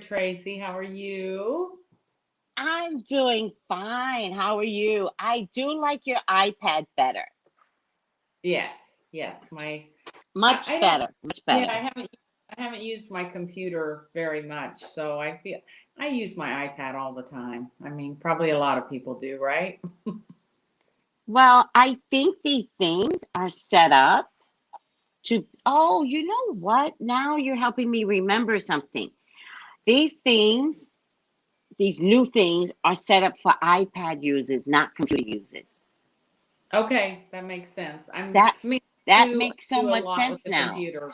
Tracy. How are you? I'm doing fine. How are you? I do like your iPad better. Yes. Much I don't. better. Much Yeah, better. I haven't used my computer very much, so I feel I use my iPad all the time. I mean, probably a lot of people do, right? Well, I think these things are set up oh, you know what? Now you're helping me remember something. These things, these new things are set up for iPad users, not computer users. Okay, that makes sense. That I mean, that makes I so do a much lot with sense the now. computer.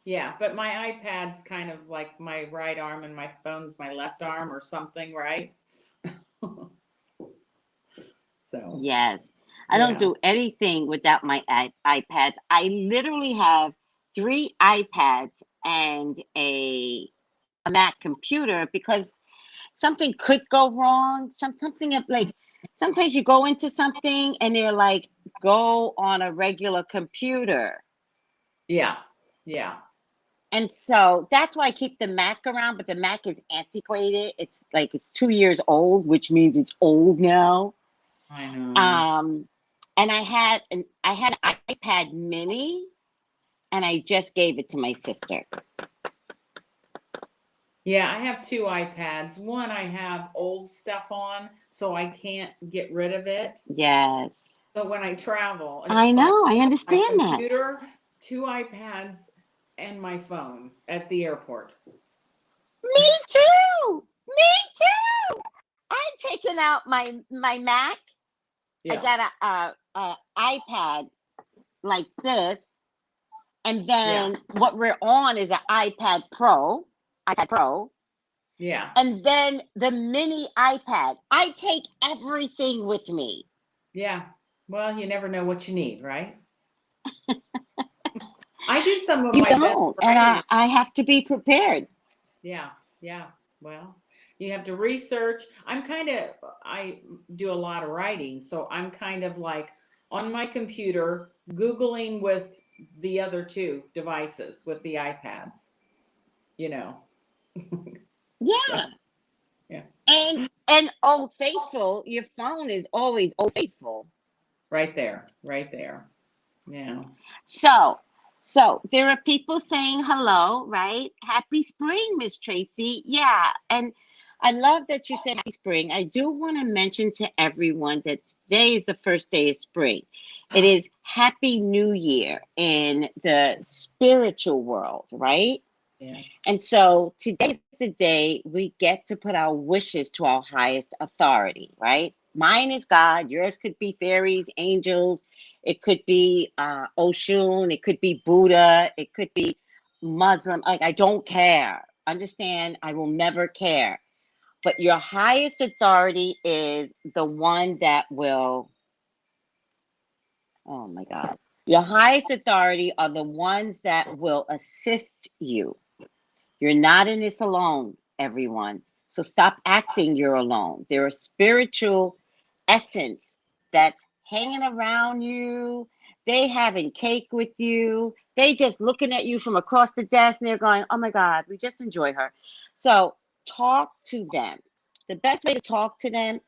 Yeah, but my iPad's kind of like my right arm and my phone's my left arm or something, right? So, Yes. I don't yeah. do anything without my iPads. I literally have three iPads and a Mac computer because something could go wrong. Something like sometimes you go into something and they're like, go on a regular computer. Yeah. Yeah. And so that's why I keep the Mac around, but the Mac is antiquated. It's like it's 2 years old, which means it's old now. I know. Um, and I had an iPad mini and I just gave it to my sister. Yeah, I have two iPads. One I have old stuff on, so I can't get rid of it. Yes. So when I travel, I it's like know, I my understand that. computer, two iPads, and my phone at the airport. Me too. Me too. I'm taking out my Mac. I Yeah. got a iPad like this, and Yeah. then what we're on is an iPad Pro, Yeah. and then the mini iPad. I take everything with me. Yeah. Well, you never know what you need, right? I do some of You my best don't, and writing. I have to be prepared. Yeah. Yeah. Well, you have to research. I do a lot of writing, so I'm kind of like on my computer, Googling with the other two devices with the iPads, you know. So, Yeah, yeah, and Old Faithful, your phone is always Old Faithful. right there, right there. Yeah. So, so there are people saying hello, right? Happy spring, Miss Tracy. Yeah, and I love that you said happy spring. I do want to mention to everyone that today is the first day of spring. It is Happy New Year in the spiritual world, right? Yes. And so today's the day we get to put our wishes to our highest authority, right? Mine is God. Yours could be fairies, angels. It could be OSHUN. It could be Buddha. It could be Muslim. Like, I don't care. Understand? I will never care. But your highest authority is the one that will, oh my God. Your highest authority are the ones that will assist you. You're not in this alone, everyone. So stop acting you're alone. There are spiritual essence that's hanging around you. They having cake with you. They just looking at you from across the desk and they're going, oh my God, we just enjoy her. So talk to them. The best way to talk to them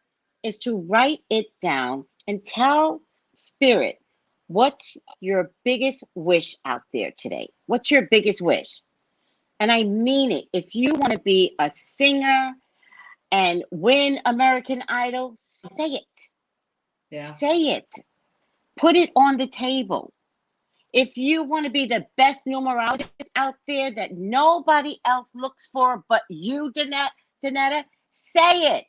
is to write it down and tell spirit, what's your biggest wish out there today? What's your biggest wish? And I mean it. If you want to be a singer and win American Idol, say it. Yeah. Say it. Put it on the table. If you want to be the best numerologist out there that nobody else looks for but you, Donetta, say it.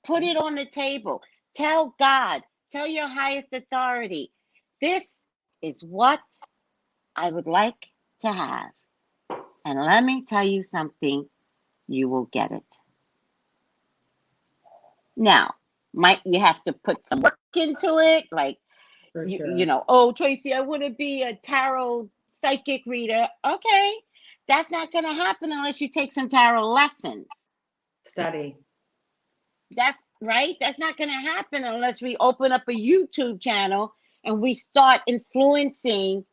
Put Yeah. it on the table. Tell God, tell your highest authority, this is what I would like to have. And let me tell you something, you will get it. Now, might you have to put some work into it? Like For you sure. know, oh Tracy, I want to be a tarot psychic reader. Okay. That's not gonna happen unless you take some tarot lessons. Study. That's right. That's not gonna happen unless we open up a YouTube channel and we start influencing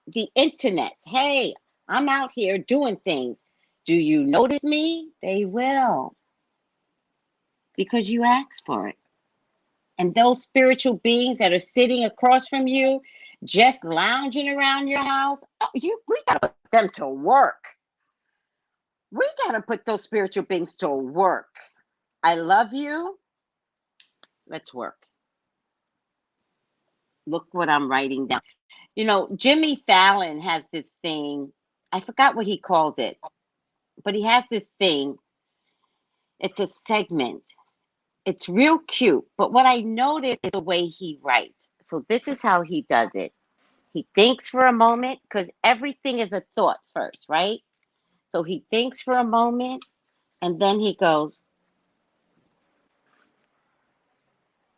the internet. Hey, I'm out here doing things. Do you notice me? They will. Because you asked for it. And those spiritual beings that are sitting across from you, just lounging around your house, we gotta put them to work. We gotta put those spiritual beings to work. I love you. Let's work. Look what I'm writing down. You know, Jimmy Fallon has this thing. I forgot what he calls it, but he has this thing. It's a segment. It's real cute. But what I noticed is the way he writes. So this is how he does it. He thinks for a moment, because everything is a thought first, right? So he thinks for a moment, and then he goes,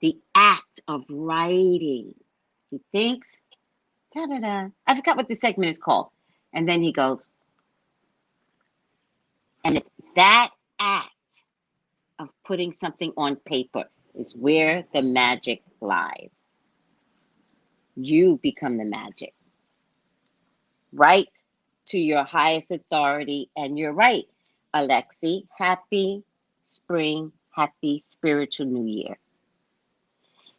the act of writing. He thinks, da-da-da. I forgot what the segment is called. And then he goes, and it's that act of putting something on paper is where the magic lies. You become the magic. Right to your highest authority. And you're right, Alexi. Happy spring, happy spiritual new year.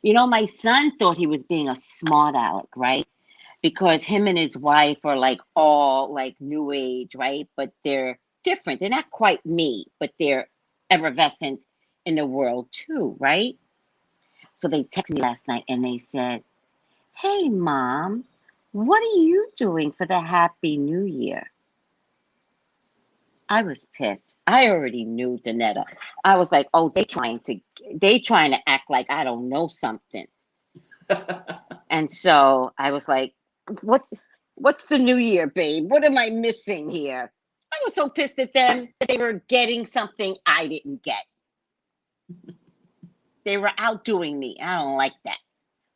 You know, my son thought he was being a smart aleck, right? Because him and his wife are like all like new age, right? But they're different. They're not quite me, but they're effervescent in the world too, right? So they texted me last night and they said, hey, Mom, what are you doing for the Happy New Year? I was pissed. I already knew, Donetta. I was like, oh, they trying to act like I don't know something. And so I was like, what's the new year, babe? What am I missing here? I was so pissed at them that they were getting something I didn't get. They were outdoing me. I don't like that.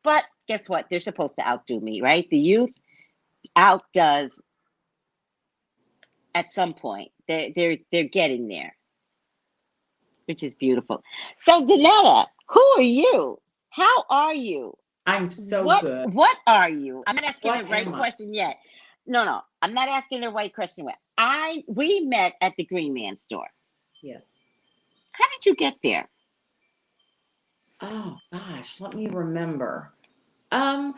But guess what? They're supposed to outdo me, right? The youth outdoes at some point. They're getting there, which is beautiful. So, Donetta, who are you? How are you? I'm so good. What are you? I'm not asking What the right am I? question yet. No, I'm not asking the right question yet. We met at the Green Man store. Yes. How did you get there? Oh gosh, let me remember. Well,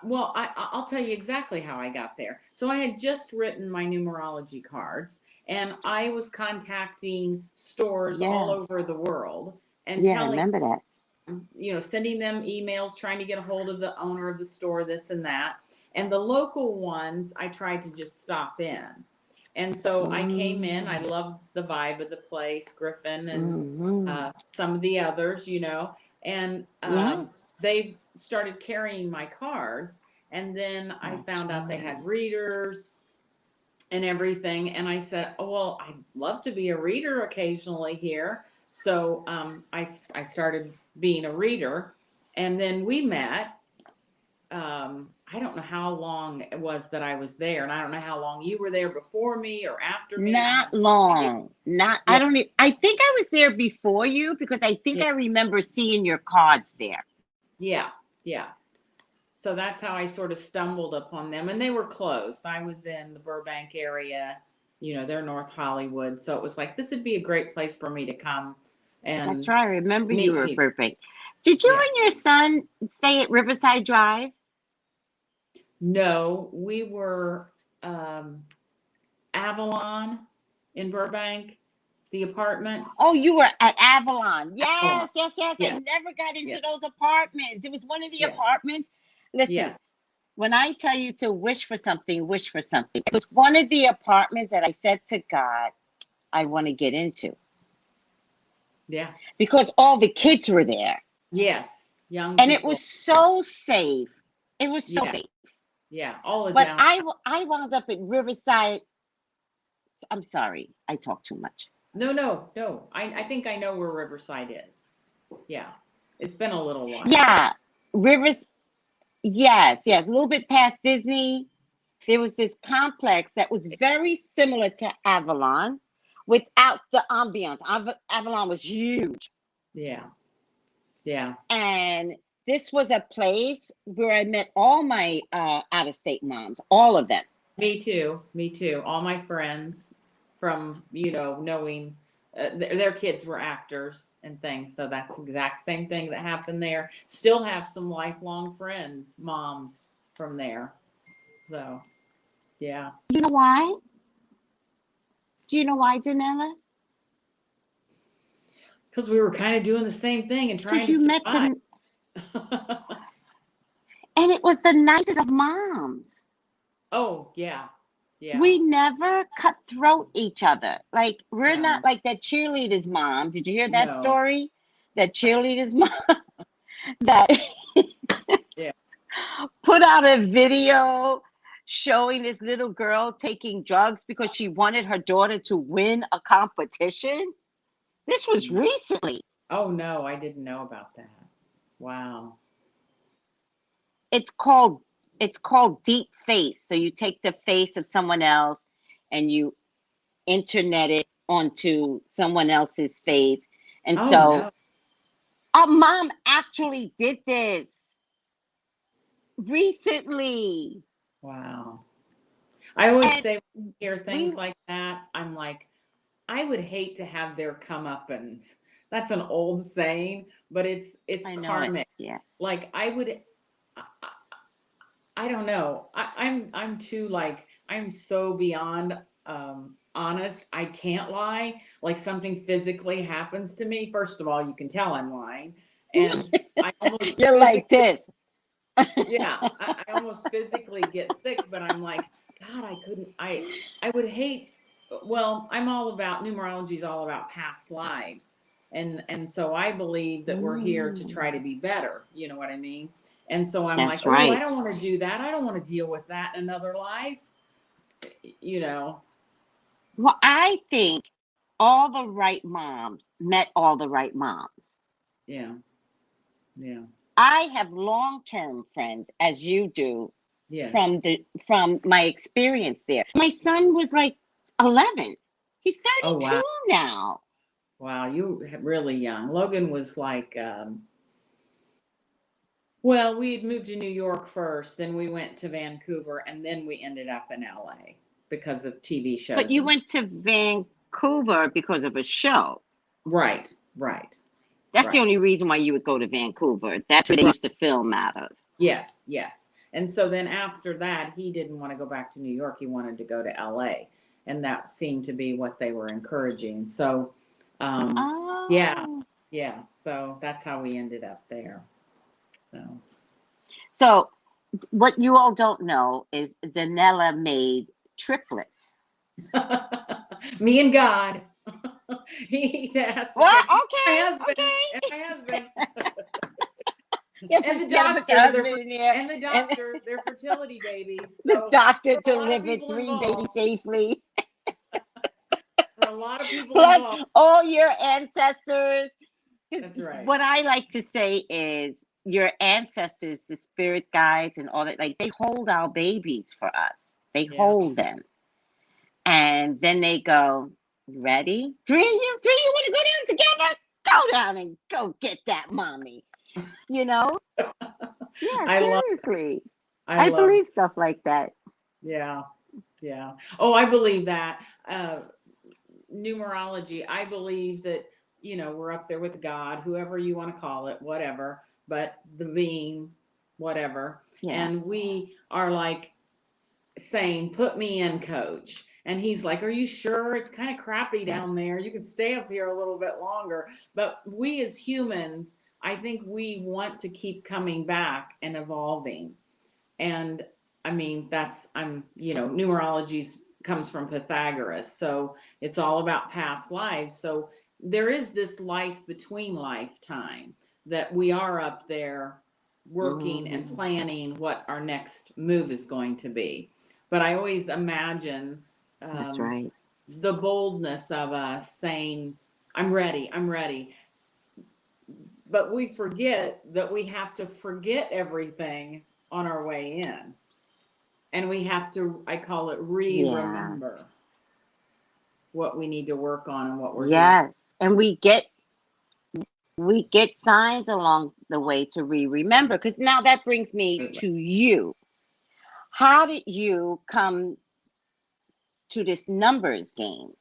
I'll tell you exactly how I got there. So I had just written my numerology cards, and I was contacting stores all over the world and I remember that. sending them emails, trying to get a hold of the owner of the store, this and that. And the local ones, I tried to just stop in. And so I came in. I loved the vibe of the place, Griffin and some of the others, and they started carrying my cards. And then I found out they had readers and everything. And I said, oh, well, I'd love to be a reader occasionally here. So I started being a reader. And then we met. I don't know how long it was that I was there, and I don't know how long you were there before me or after me. Not long. I don't even, I think I was there before you because I think I remember seeing your cards there. Yeah. So that's how I sort of stumbled upon them, and they were close. I was in the Burbank area, they're North Hollywood, so it was like this would be a great place for me to come. And that's right. I remember you were Burbank. Did you and your son stay at Riverside Drive? No, we were Avalon in Burbank, the apartments. Oh, you were at Avalon. Yes. I never got into those apartments. It was one of the apartments. Listen, when I tell you to wish for something, wish for something. It was one of the apartments that I said to God, I want to get into. Yeah. Because all the kids were there. Yes. Young and people. It was so safe. It was so safe. Yeah. All the But I wound up at Riverside. I'm sorry. I talk too much. No. I think I know where Riverside is. Yeah. It's been a little while. Yeah. Yes. A little bit past Disney. There was this complex that was very similar to Avalon without the ambiance. Avalon was huge. Yeah. And this was a place where I met all my out-of-state moms, all of them. Me too. All my friends. from, you know, knowing their kids were actors and things. So that's the exact same thing that happened there. Still have some lifelong friends, moms from there. So, yeah. You know why? Do you know why, Donella? Because we were kind of doing the same thing and trying Because to you met survive. and it was the nicest of moms. Oh, yeah. Yeah. We never cutthroat each other. Like, we're No. not like that cheerleader's mom. Did you hear that No. story? That cheerleader's mom that Yeah. put out a video showing this little girl taking drugs because she wanted her daughter to win a competition. This was recently. Oh, no, I didn't know about that. Wow. It's called deep face. So you take the face of someone else and you internet it onto someone else's face. And Oh, so no. a mom actually did this recently. Wow. I always And say when I hear things we like that, I'm like, I would hate to have their comeuppance. That's an old saying, but it's I know it. karmic. Yeah. Like I would, I, I don't know. I'm too like I'm so beyond honest. I can't lie. Like something physically happens to me. First of all, you can tell I'm lying, and I almost You're like physically, this. yeah, I almost physically get sick. But I'm like, God, I couldn't. I would hate. Well, I'm all about numerology is all about past lives, and so I believe that we're here to try to be better. You know what I mean? And so I'm like, That's oh, I right. don't want to do that. I don't want to deal with that in another life. You know? Well, I think all the right moms met all the right moms. Yeah. Yeah. I have long-term friends, as you do, Yes. from my experience there. My son was like 11. He's Oh, 32 wow. now. Wow. You really young. Logan was like, well, we had moved to New York first, then we went to Vancouver, and then we ended up in LA because of TV But shows you and went to Vancouver because of a show. right, right, That's the right. only reason why you would go to Vancouver. That's where they used to film out of. Yes, yes. And so then after that, he didn't want to go back to New York. He wanted to go to LA. And that seemed to be what they were encouraging. So, yeah, Oh. yeah. So that's how we ended up there. So, So what you all don't know is Donella made triplets. me and God, he has to Well, say, okay. and my husband, You and the gotta put your doctor, husband in there. and the And doctor, they're fertility babies. the So doctor there are a lot of delivered people 3 babies involved. safely. There are a lot of people Plus involved. all your ancestors. 'Cause That's right. what I like to say is your ancestors, the spirit guides and all that, like they hold our babies for us. They Yeah. hold them. And then they go, ready? Three of you want to go down together? Go down and go get that mommy. You know? Yeah, I love, seriously. I I love, believe stuff like that. yeah, yeah. Oh, I believe that. Numerology, I believe that, you know, we're up there with God, whoever you want to call it, whatever, but the being, whatever. Yeah. And we are like saying, put me in, coach. And he's like, are you sure? It's kind of crappy down there. You can stay up here a little bit longer. But we as humans, I think we want to keep coming back and evolving. And I mean, numerology comes from Pythagoras. So it's all about past lives. So there is this life between lifetime that we are up there working and planning what our next move is going to be. But I always imagine That's right. the boldness of us saying, I'm ready, I'm ready. But we forget that we have to forget everything on our way in. And we have to, I call it Yeah. remember what we need to work on and what we're here for. Yes. And we get signs along the way to remember. Because now that brings me to you. How did you come to this numbers game?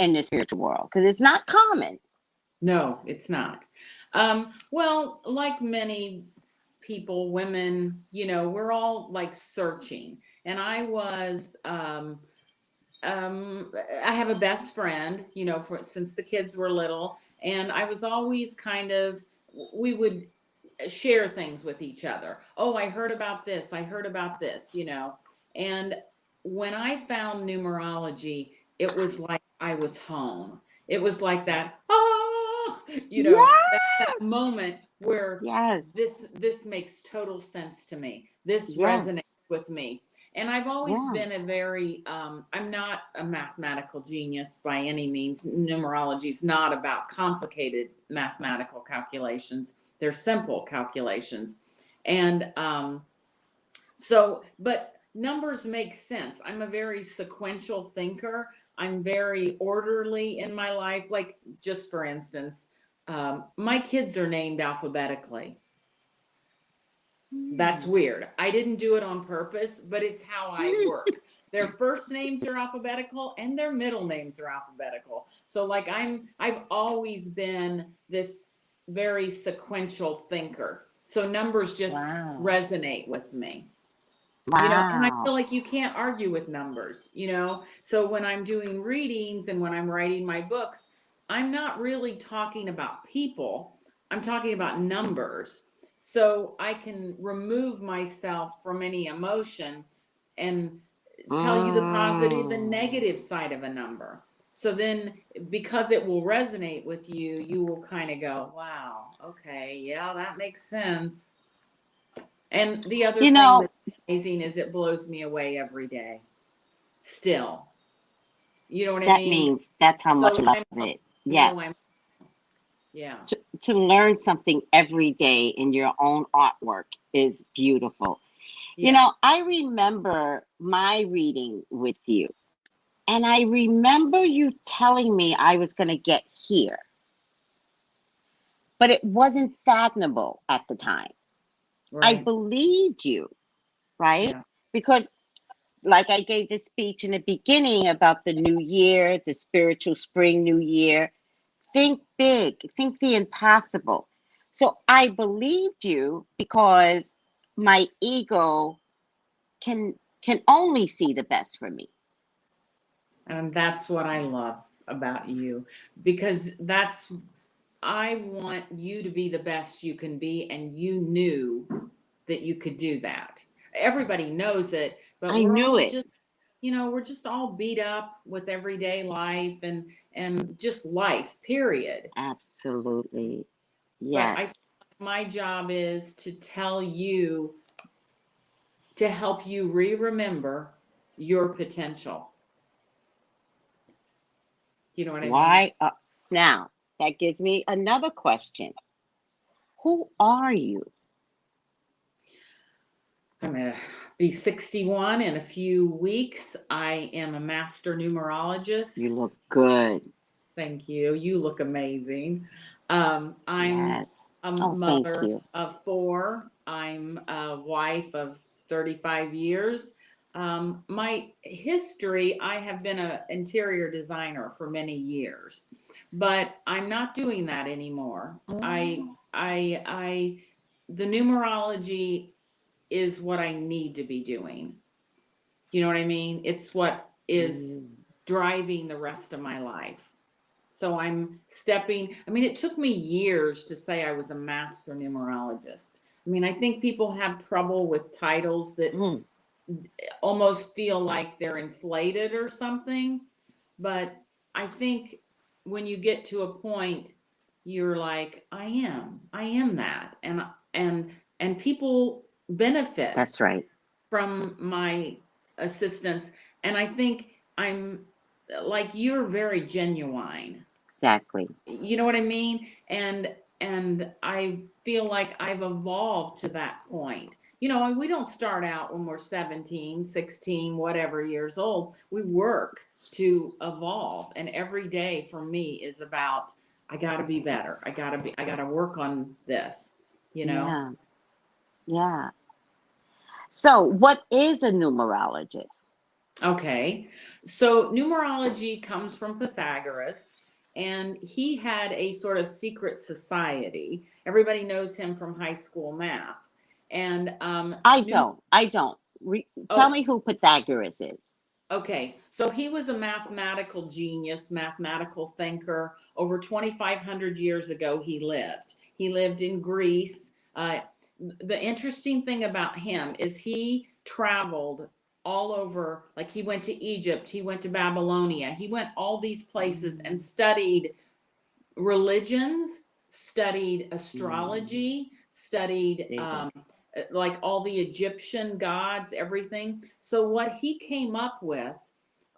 in the spiritual world? Because it's not common. No, it's not. Well, like many people, women, you know, we're all like searching. And I was, I have a best friend, you know, since the kids were little, and I was always kind of, we would share things with each other. Oh, I heard about this. I heard about this, you know. And when I found numerology, it was like I was home. It was like that, you know, that Yes. moment where Yes. this makes total sense to me. This Yes. resonates with me. And I've always Yeah. been a very, I'm not a mathematical genius by any means. Numerology is not about complicated mathematical calculations. They're simple calculations. And so, but numbers make sense. I'm a very sequential thinker. I'm very orderly in my life. Like, just for instance, my kids are named alphabetically. That's weird. I didn't do it on purpose, but it's how I work. Their first names are alphabetical and their middle names are alphabetical. So like I've always been this very sequential thinker. So numbers just resonate with me. Wow. You know, and I feel like you can't argue with numbers, you know? So when I'm doing readings and when I'm writing my books, I'm not really talking about people. I'm talking about numbers. So I can remove myself from any emotion and tell you the positive and negative side of a number. So then, because it will resonate with you, you will kind of go, wow, okay, yeah, that makes sense. And the other thing that's amazing is it blows me away every day. Still. You know what I mean? That means that's how much you love it. Yes. Yeah. To learn something every day in your own artwork is beautiful. Yeah. You know, I remember my reading with you, and I remember you telling me I was going to get here, but it wasn't fathomable at the time. Right. I believed you, right? Yeah. Because like I gave this speech in the beginning about the new year, the spiritual spring new year, think big, think the impossible. So I believed you because my ego can only see the best for me. And that's what I love about you, because I want you to be the best you can be, and you knew that you could do that. Everybody knows it, but I we're knew all it. just, you know, we're just all beat up with everyday life and just life, period. Absolutely. But Yes. my job is to tell you, to help you remember your potential. You know what I mean? Why? Now, that gives me another question. Who are you? I'm going to be 61 in a few weeks. I am a master numerologist. You look good. Thank you. You look amazing. I'm Yes. a Oh, mother thank you. of 4. I'm a wife of 35 years. My history, I have been an interior designer for many years, but I'm not doing that anymore. The numerology is what I need to be doing. You know what I mean? It's what is driving the rest of my life. So I'm stepping, I mean, it took me years to say I was a master numerologist. I mean, I think people have trouble with titles that almost feel like they're inflated or something. But I think when you get to a point, you're like, I am that. And people benefit. That's right. From my assistance. And I think I'm like, you're very genuine. Exactly. You know what I mean? And I feel like I've evolved to that point. You know, and we don't start out when we're 17, 16, whatever years old. We work to evolve. And every day for me is about, I got to be better. I got to work on this, you know? Yeah. Yeah. So, what is a numerologist? Okay. So numerology comes from Pythagoras, and he had a sort of secret society. Everybody knows him from high school math. And I don't. I don't. Tell oh, me who Pythagoras is. okay. So he was a mathematical genius, mathematical thinker. Over 2,500 years ago, he lived. He lived in Greece. The interesting thing about him is he traveled all over. Like, he went to Egypt, he went to Babylonia, he went all these places and studied religions, studied astrology, studied like all the Egyptian gods, everything. So what he came up with,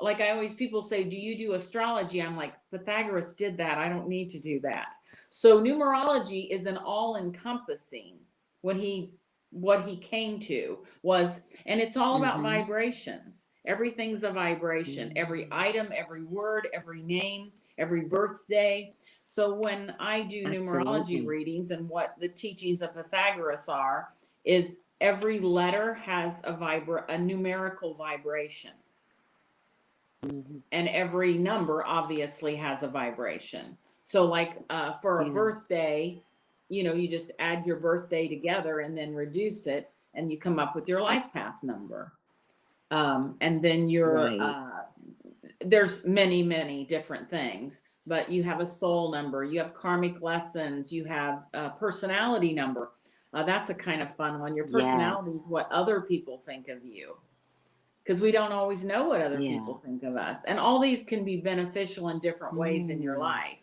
like, I always, people say, do you do astrology? I'm like, Pythagoras did that. I don't need to do that. So numerology is an all encompassing, when he, what he came to was, and it's all about vibrations. Everything's a vibration. Every item, every word, every name, every birthday. So when I do numerology readings, and what the teachings of Pythagoras are, is every letter has a numerical vibration. And every number obviously has a vibration. So like for a birthday, you know, you just add your birthday together and then reduce it, and you come up with your life path number. And then your there's many different things, but you have a soul number, you have karmic lessons, you have a personality number. That's a kind of fun one. Your personality is what other people think of you, because we don't always know what other people think of us. And all these can be beneficial in different ways in your life.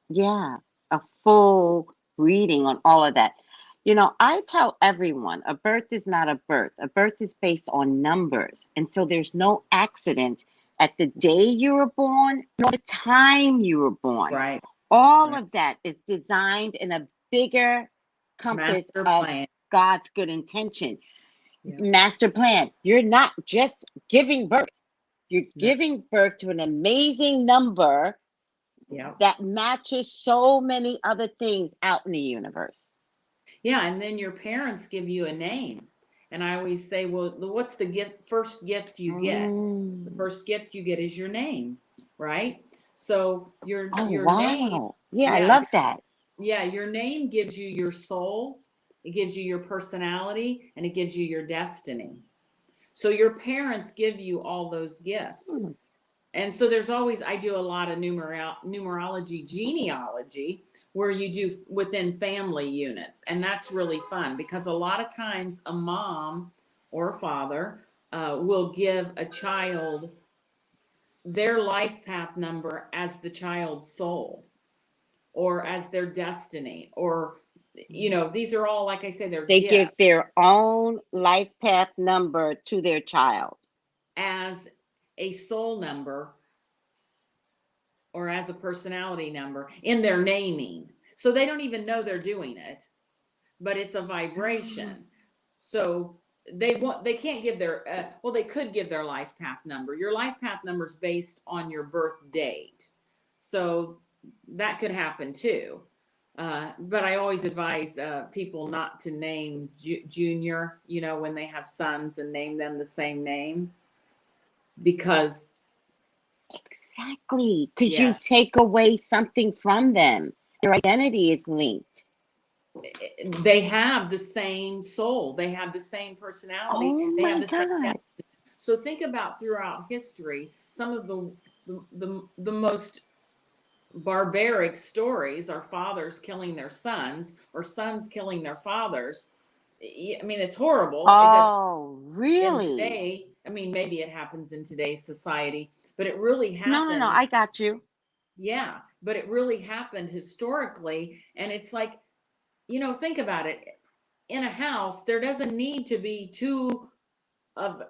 Yeah, a full reading on all of that. You know, I tell everyone a birth is not a birth. A birth is based on numbers. And so there's no accident at the day you were born, nor the time you were born. Right. All of that is designed in a bigger compass Master of plan. God's good intention. Master plan. You're not just giving birth. You're giving birth to an amazing number that matches so many other things out in the universe. Yeah, and then your parents give you a name. And I always say, well, what's the first gift you get? The first gift you get is your name, right? So your name. Yeah, I love that. Yeah, your name gives you your soul, it gives you your personality, and it gives you your destiny. So your parents give you all those gifts. And so there's always, I do a lot of numerology genealogy, where you do within family units. And that's really fun, because a lot of times a mom or a father will give a child their life path number as the child's soul, or as their destiny, or, you know, these are all, like I say, they give their own life path number to their child as a soul number, or as a personality number in their naming. So they don't even know they're doing it, but it's a vibration. So they can't give their, well, they could give their life path number. Your life path number is based on your birth date. So that could happen too. But I always advise people not to name junior, you know, when they have sons, and name them the same name, because because you take away something from them. Their identity is linked. They have the same soul, they have the same personality, they have the same. So think about throughout history, some of the most barbaric stories are fathers killing their sons, or sons killing their fathers. I mean, it's horrible. Oh, really? Today, I mean, maybe it happens in today's society, but it really happened. No, I got you. Yeah, but it really happened historically. And it's like, you know, think about it. In a house, there doesn't need to be two of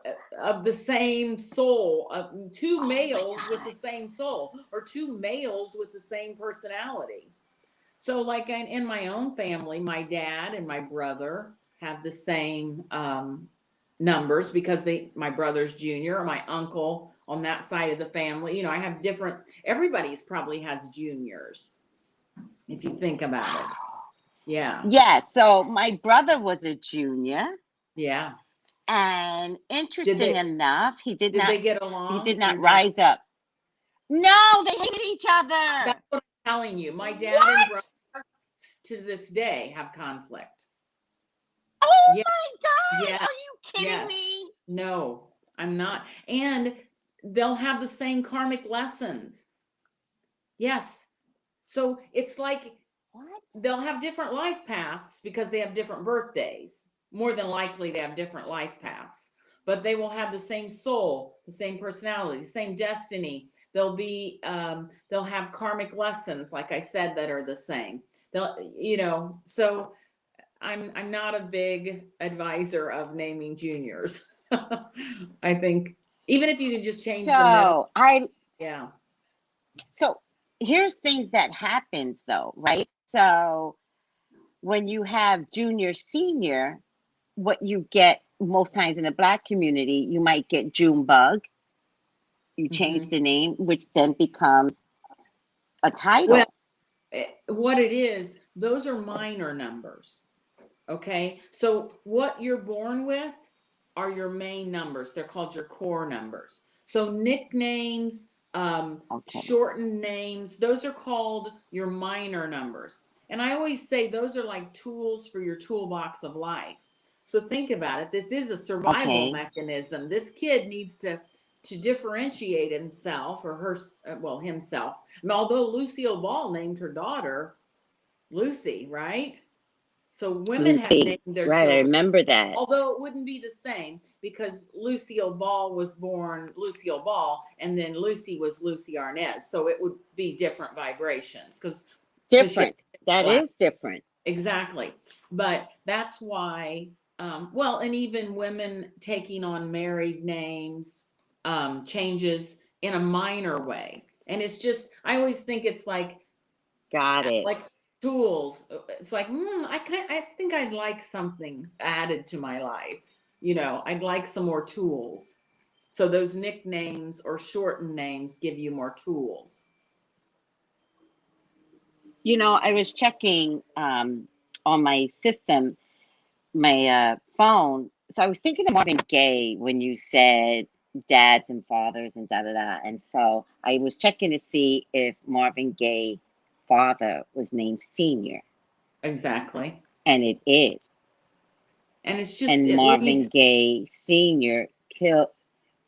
the same soul, two males with the same soul, or two males with the same personality. So like in my own family, my dad and my brother have the same numbers, because my brother's junior, or my uncle on that side of the family. You know, I have different, everybody's probably has juniors, if you think about it. Yeah. Yeah. So my brother was a junior. Yeah. And interesting enough, he did they get he along? did not rise up. No, they hated each other. That's what I'm telling you. My dad What? and brother to this day have conflict. Oh Yeah. my God. Yeah. Are you kidding Yes. me? No, I'm not. And they'll have the same karmic lessons. Yes. So it's like What? they'll have different life paths because they have different birthdays. More than likely, they have different life paths, but they will have the same soul, the same personality, the same destiny. They'll be, they'll have karmic lessons, like I said, that are the same. They'll, you know, so I'm not a big advisor of naming juniors. I think even if you can just change the middle. Yeah. So here's things that happens though, right? So when you have junior, senior, what you get most times in the Black community, you might get Junebug. You change the name, which then becomes a title. Well, what it is, those are minor numbers. Okay. So what you're born with are your main numbers. They're called your core numbers. So nicknames, shortened names, those are called your minor numbers. And I always say those are like tools for your toolbox of life. So think about it. This is a survival mechanism. This kid needs to differentiate himself or her, well, himself. And although Lucille Ball named her daughter Lucy, right? So women have named their children. I remember that. Although it wouldn't be the same because Lucille Ball was born Lucille Ball and then Lucy was Lucy Arnaz. So it would be different vibrations because different. That is different. Exactly. But that's why, well, and even women taking on married names, changes in a minor way. And it's just, I always think it's like, like tools. It's like, I think I'd like something added to my life. You know, I'd like some more tools. So those nicknames or shortened names give you more tools. You know, I was checking on my system, my phone. So I was thinking of Marvin Gaye when you said dads and fathers and da da da. And so I was checking to see if Marvin Gaye father was named Senior. Exactly. And it is. And it's just, and Marvin Gaye Sr. killed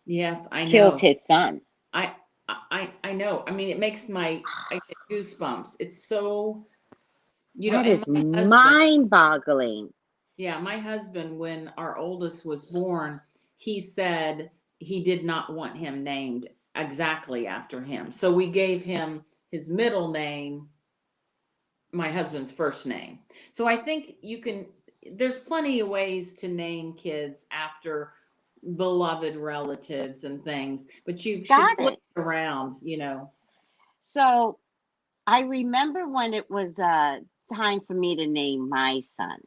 his son. I know. I mean, it makes I get goosebumps. It's so, you that know, is mind-boggling. Yeah, my husband, when our oldest was born, he said he did not want him named exactly after him. So we gave him his middle name, my husband's first name. So I think there's plenty of ways to name kids after beloved relatives and things, but you should flip it around, you know. So I remember when it was time for me to name my son.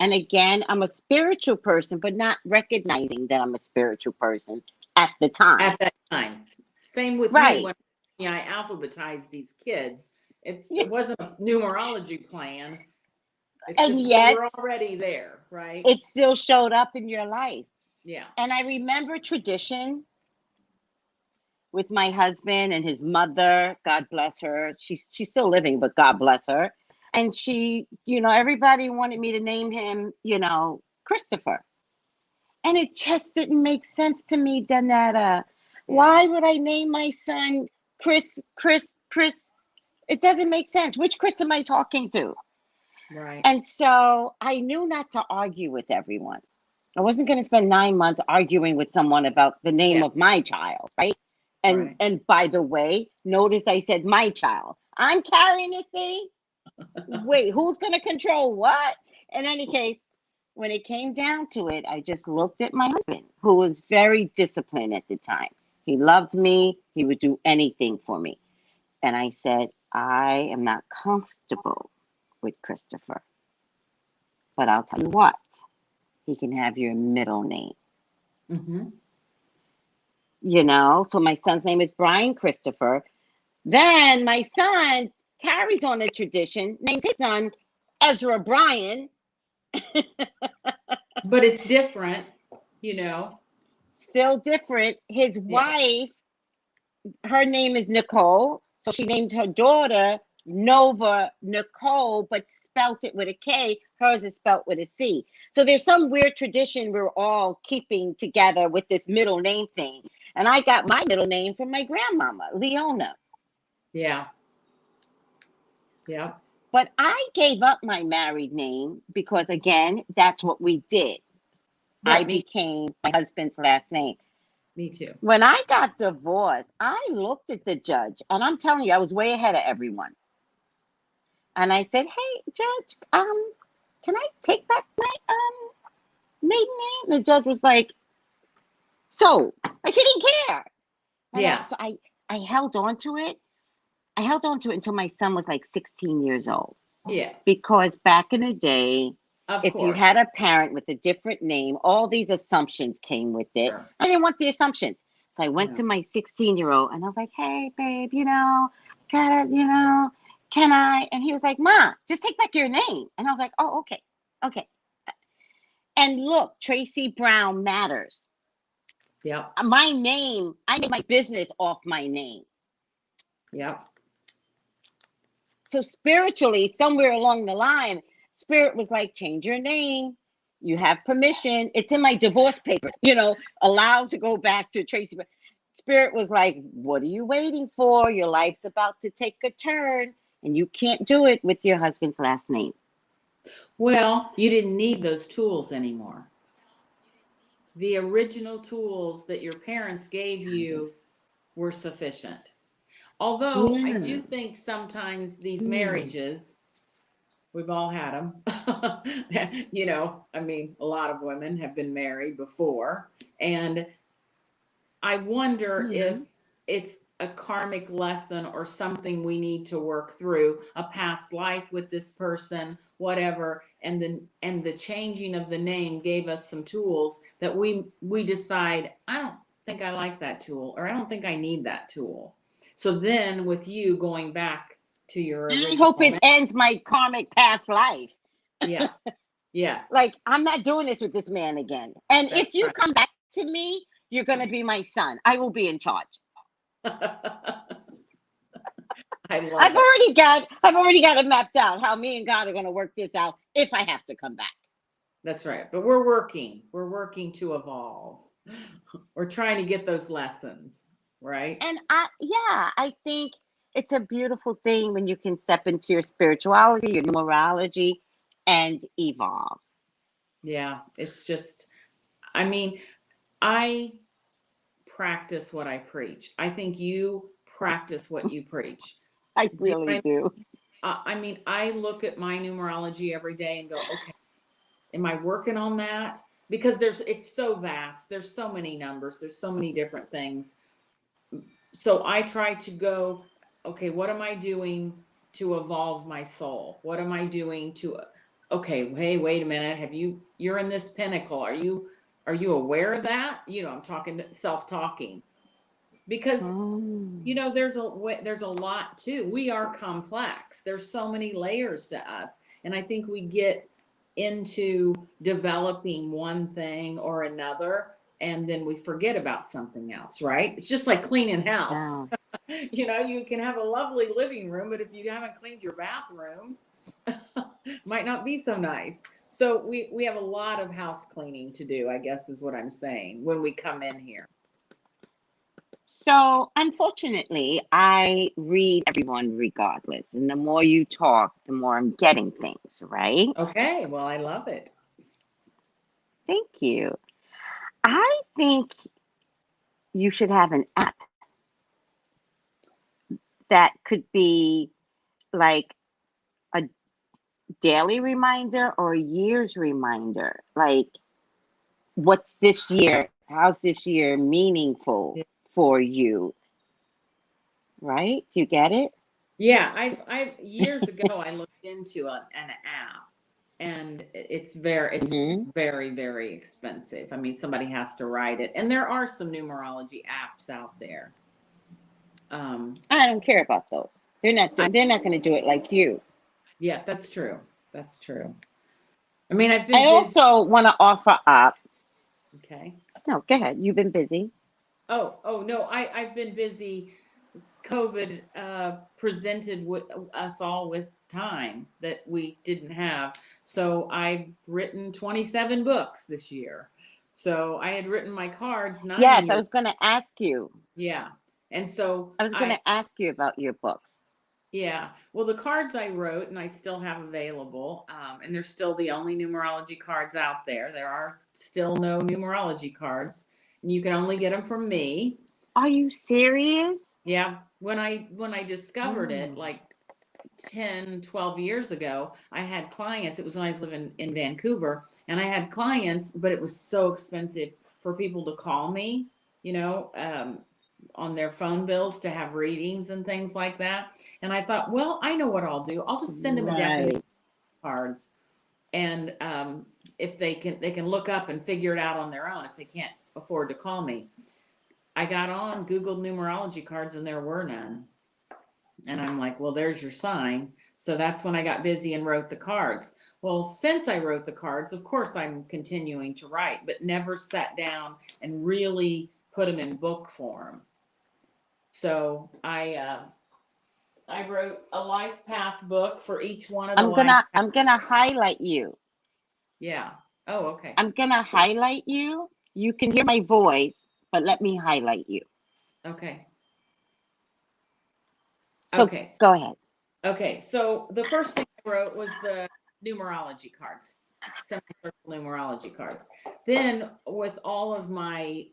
And again, I'm a spiritual person, but not recognizing that I'm a spiritual person at the time. At that time. Same with me when I alphabetized these kids. It wasn't a numerology plan. It's and just yet we're already there, right? It still showed up in your life. Yeah. And I remember tradition with my husband and his mother. God bless her. She's still living, but God bless her. And she, you know, everybody wanted me to name him, you know, Christopher. And it just didn't make sense to me, Donetta. Yeah. Why would I name my son Chris? It doesn't make sense. Which Chris am I talking to? Right. And so I knew not to argue with everyone. I wasn't going to spend 9 months arguing with someone about the name of my child, right? And by the way, notice I said my child. I'm carrying this thing. Wait, who's going to control what? In any case, when it came down to it, I just looked at my husband, who was very disciplined at the time. He loved me. He would do anything for me. And I said, I am not comfortable with Christopher. But I'll tell you what, he can have your middle name. Mm-hmm. You know, so my son's name is Brian Christopher. Then my son carries on the tradition, named his son Ezra Brian. But it's different. you know? Still different. His Yeah. wife, her name is Nicole, so she named her daughter Nova Nicole, but spelt it with a K. Hers is spelt with a C. So there's some weird tradition we're all keeping together with this middle name thing. And I got my middle name from my grandmama, Leona. Yeah. Yeah. But I gave up my married name because, again, that's what we did. I Yeah, became my husband's last name. me too. When I got divorced, I looked at the judge, and I'm telling you, I was way ahead of everyone. And I said, "Hey, judge, can I take back my maiden name?" The judge was like, "So," like he didn't care. And Yeah. I held on to it. I held on to it until my son was like 16 years old. Yeah. Because back in the day, Of if you course. had a parent with a different name, all these assumptions came with it. Sure. I didn't want the assumptions. So I went Yeah. to my 16-year-old and I was like, "Hey, babe, can I?" And he was like, "Ma, just take back your name." And I was like, "Oh, okay. Okay." And look, Tracey Brown matters. Yep. My name, I made my business off my name. Yep. So spiritually, somewhere along the line, Spirit was like, "Change your name. You have permission. It's in my divorce papers, allowed to go back to Tracy." Spirit was like, "What are you waiting for? Your life's about to take a turn, and you can't do it with your husband's last name." Well, you didn't need those tools anymore. The original tools that your parents gave you were sufficient. Although I Yeah. do think sometimes these Mm. marriages, we've all had them. I mean, a lot of women have been married before. And I wonder if Yeah. it's a karmic lesson or something we need to work through, a past life with this person, whatever, and the changing of the name gave us some tools that we decide, I don't think I like that tool, or I don't think I need that tool. So then with you going back to your I hope original it name, ends my karmic past life. yeah, yes, Like, I'm not doing this with this man again. And that's if you right. come back to me, you're going to be my son. I will be in charge. I love it. I've already got it mapped out how me and God are going to work this out if I have to come back. That's right. But we're working to evolve. We're trying to get those lessons, right? And I think it's a beautiful thing when you can step into your spirituality, your numerology, and evolve. Yeah, it's just, I mean, I practice what I preach. I think you practice what you preach. I Do you know really what do. I mean, I look at my numerology every day and go, okay, am I working on that? Because it's so vast. There's so many numbers. There's so many different things. So I try to go, okay, what am I doing to evolve my soul? What am I doing to, okay, hey, wait a minute. You're in this pinnacle. Are you aware of that? I'm talking self-talking because, Mm. there's a lot too. We are complex. There's so many layers to us. And I think we get into developing one thing or another, and then we forget about something else, right? It's just like cleaning house. Yeah. You can have a lovely living room, but if you haven't cleaned your bathrooms, might not be so nice. So we have a lot of house cleaning to do, I guess is what I'm saying when we come in here. So, unfortunately, I read everyone regardless. And the more you talk, the more I'm getting things, right? Okay, well, I love it. Thank you. I think you should have an app that could be like a daily reminder or a year's reminder. Like, what's this year? How's this year meaningful for you? Right? Do you get it? Yeah, I years ago I looked into an app, and it's Hmm. very, very expensive. I mean, somebody has to write it, and there are some numerology apps out there. Um, I don't care about those. I They're not going to do it like you. Yeah, that's true. That's true. I mean, I've I been busy. also want to offer up Okay. No, go ahead. You've been busy. Oh no, I've been busy. COVID presented us all with time that we didn't have. So I've written 27 books this year. So I had written my cards 9 Yes, I years. was going to ask you. Yeah. And so I was going to ask you about your books. yeah. Well, the cards I wrote and I still have available, and they're still the only numerology cards out there. There are still no numerology cards, and you can only get them from me. Are you serious? Yeah. When I discovered it, Oh. like 10, 12 years ago, I had clients. It was when I was living in Vancouver, and I had clients, but it was so expensive for people to call me, you know, on their phone bills to have readings and things like that. And I thought, well, I know what I'll do. I'll just send them a deck of Right. cards, and if they can look up and figure it out on their own if they can't afford to call me. I got on, Googled numerology cards, and there were none. And I'm like, well, there's your sign. So that's when I got busy and wrote the cards. Well, since I wrote the cards, of course, I'm continuing to write, but never sat down and really put them in book form. So I wrote a life path book for each one of the life paths. I'm gonna highlight you. Yeah. Oh, okay. I'm gonna highlight you. You can hear my voice, but let me highlight you. Okay. So Okay. go ahead. Okay. So the first thing I wrote was the numerology cards, semicircle numerology cards. Then with all of my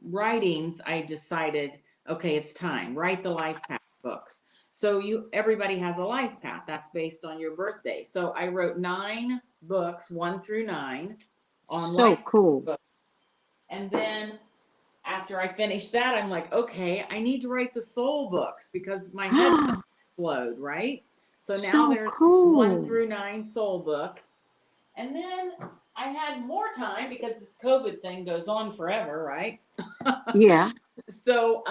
writings, I decided, okay, it's time. Write the life path books. So everybody has a life path. That's based on your birthday. So I wrote 9 books, 1 through 9, on So life cool. books. And then after I finished that, I'm like, okay, I need to write the soul books because my head's gonna explode, right? So now So there's 1 cool. through 9 soul books. And then I had more time because this COVID thing goes on forever, right? Yeah. So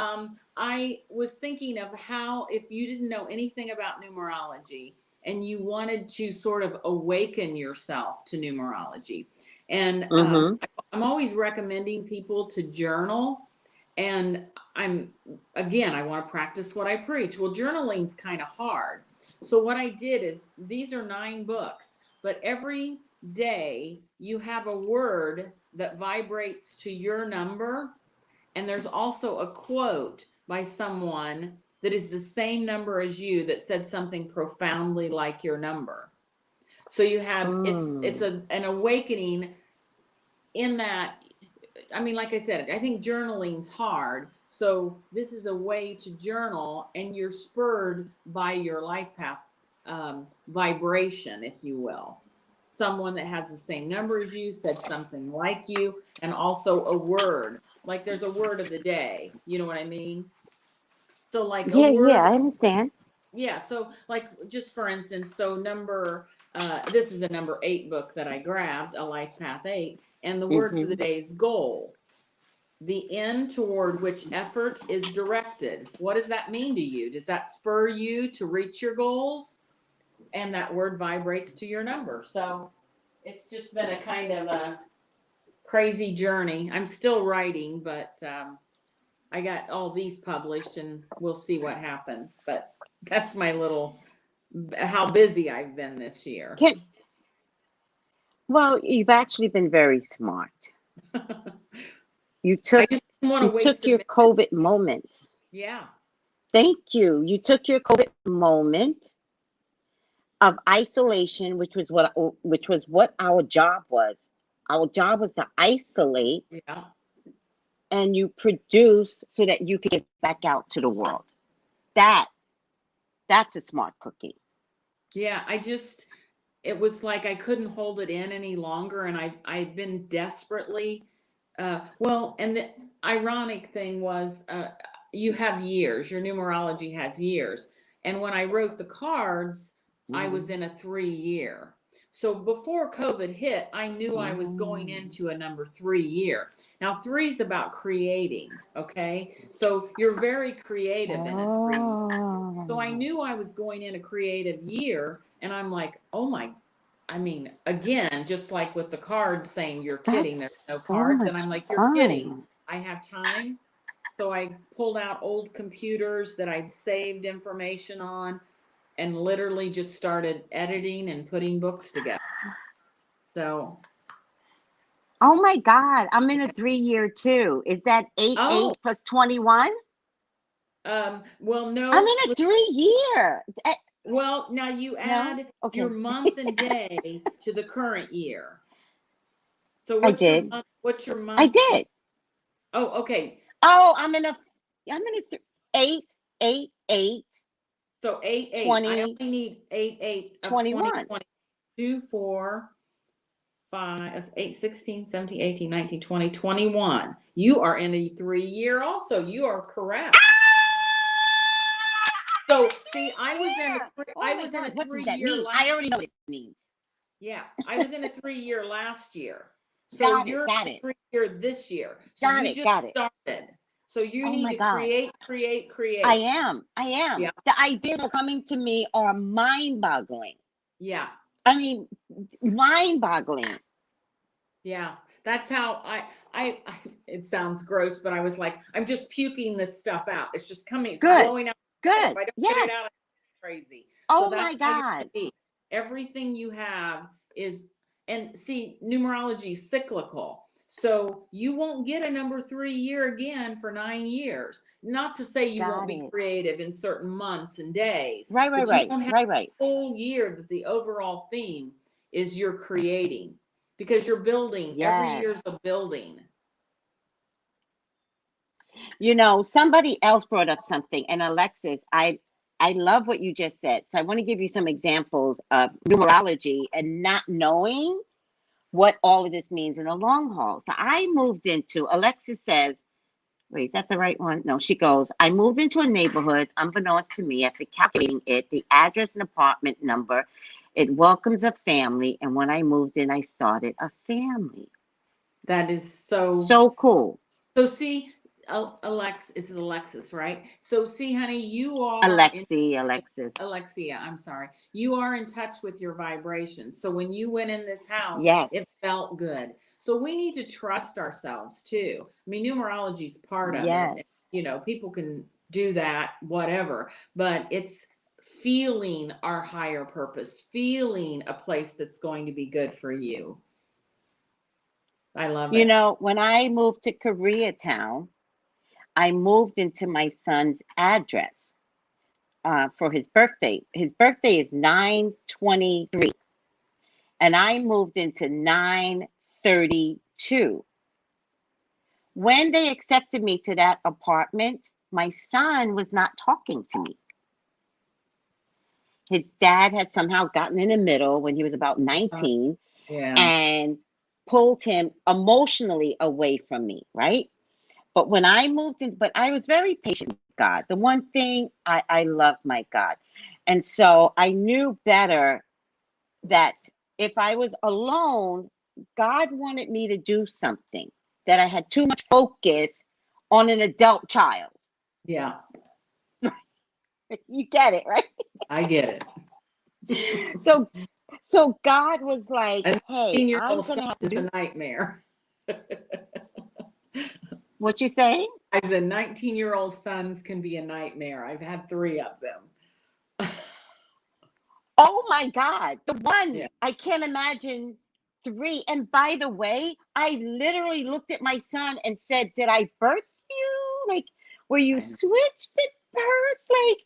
I was thinking of how, if you didn't know anything about numerology and you wanted to sort of awaken yourself to numerology, and Mm-hmm. I'm always recommending people to journal. And I want to practice what I preach. Well, journaling's kind of hard. So what I did is, these are 9 books, but every day you have a word that vibrates to your number. And there's also a quote by someone that is the same number as you that said something profoundly like your number. So you have, it's an awakening in that. I mean, like I said, I think journaling's hard. So this is a way to journal, and you're spurred by your life path vibration, if you will. Someone that has the same number as you said something like you, and also a word. Like there's a word of the day. You know what I mean? So like a Yeah, word. I understand. Yeah. So like, just for instance, so this is a number 8 book that I grabbed, a life path 8, and the word for the Mm-hmm. day is goal. The end toward which effort is directed. What does that mean to you? Does that spur you to reach your goals? And that word vibrates to your number. So it's just been a kind of a crazy journey. I'm still writing, but I got all these published, and we'll see what happens. But that's my little, how busy I've been this year. Well, you've actually been very smart. You I took just didn't want you to waste took a your minute. COVID moment. Yeah. Thank you. You took your COVID moment of isolation, which was what our job was. Our job was to isolate, Yeah. and you produce so that you could get back out to the world. That's a smart cookie. Yeah. It was like I couldn't hold it in any longer, and I'd been desperately and the ironic thing was, you have years. Your numerology has years, and when I wrote the cards, I was in a 3-year. So before COVID hit, I knew I was going into a number 3 year. Now 3 is about creating. Okay, so you're very creative in a 3. So I knew I was going in a creative year, and I'm like, oh my I mean, again, just like with the cards saying you're kidding, there's no That's so cards. much And I'm like, you're kidding. fun. I have time. So I pulled out old computers that I'd saved information on and literally just started editing and putting books together. So. Oh my God, I'm in a 3-year too. Is that 8 Oh, plus 21? well, no. I'm in a 3-year. Well, now you No? add your Okay. month and day to the current year. So I what's your did. month? What's your I month? did. Oh, okay. Oh, I'm in a 8, 8, 8, So 8, 8. I 20, only need 8, 8 of 21. 2020. 2, 4, 5, 8, 16, 17, 18, 19, 20, 21. You are in a 3-year also. You are correct. So see, I was in a Oh I my was in a God, what does that 3-year mean? I already last. know what it means. Yeah, I was in a 3-year last year. So Got it, you're got in a it, 3-year this year. So got you it, just got it. started. So you Oh need my to God. create. I am. Yeah, The ideas that are coming to me are mind-boggling. yeah, I mean, mind-boggling. yeah. That's how I it sounds gross, but I was like, I'm just puking this stuff out. It's just coming, it's Good, flowing out. If good. I don't get it Yes. out, I'm crazy. So Oh that's my how you're God. gonna be. Everything you have is, and see, numerology is cyclical. So you won't get a number 3 year again for 9 years. Not to say you won't Got be it. creative in certain months and days, Right, but you right, won't have right, right. a whole year that the overall theme is you're creating, because you're building. Every Yes. year's a building. You know, somebody else brought up something, and Alexis, I love what you just said. So I want to give you some examples of numerology and not knowing what all of this means in the long haul. So I moved into, Alexis says, wait, is that the right one? No, she goes, I moved into a neighborhood, unbeknownst to me, after calculating it, the address and apartment number, it welcomes a family. And when I moved in, I started a family. That is so. So cool. So see, it's Alexis, right? So see, honey, you are in Alexis. Alexia, I'm sorry. You are in touch with your vibrations. So when you went in this house, Yes, it felt good. So we need to trust ourselves too. I mean, numerology is part of it. yes. You know, people can do that, whatever, but it's feeling our higher purpose, feeling a place that's going to be good for you. I love You it. know, when I moved to Koreatown, I moved into my son's address for his birthday. His birthday is 9/23, and I moved into 9/32. When they accepted me to that apartment, my son was not talking to me. His dad had somehow gotten in the middle when he was about 19 Yeah. and pulled him emotionally away from me, right? But when I moved in, but I was very patient with God. The one thing I love my God. And so I knew better that if I was alone, God wanted me to do something, that I had too much focus on an adult child. Yeah. You get it, right? I get it. So God was like, A hey, 19-year I'm old gonna son have is to a do nightmare. what you saying? I said 19-year-old sons can be a nightmare. I've had 3 of them. Oh my God, the one Yeah. I can't imagine 3. And by the way, I literally looked at my son and said, did I birth you? Like, were you I know. switched at birth? Like,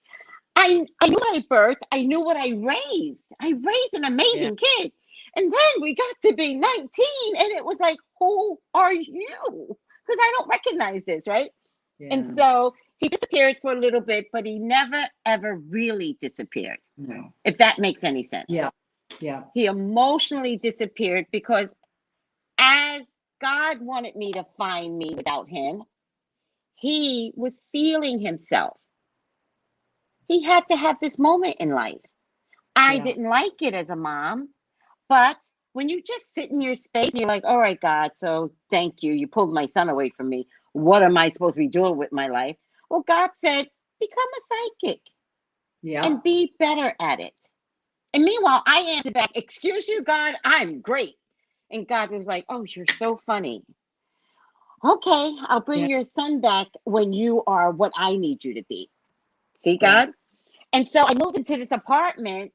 I knew what I birthed. I knew what I raised. I raised an Yeah. amazing kid. And then we got to be 19 and it was like, who are you? Because I don't recognize this, right? And Yeah. so he disappeared for a little bit, but he never, ever really disappeared, No. if that makes any sense. Yeah. Yeah. He emotionally disappeared because as God wanted me to find me without him, he was feeling himself. He had to have this moment in life. I Yeah. didn't like it as a mom, but when you just sit in your space and you're like, all right, God, so thank you. You pulled my son away from me. What am I supposed to be doing with my life? Well, God said, become a psychic Yeah. and be better at it. And meanwhile, I answered back, "Excuse you, God, I'm great." And God was like, "Oh, you're so funny. Okay, I'll bring Yeah. your son back when you are what I need you to be." See, Yeah. God? And so I moved into this apartment,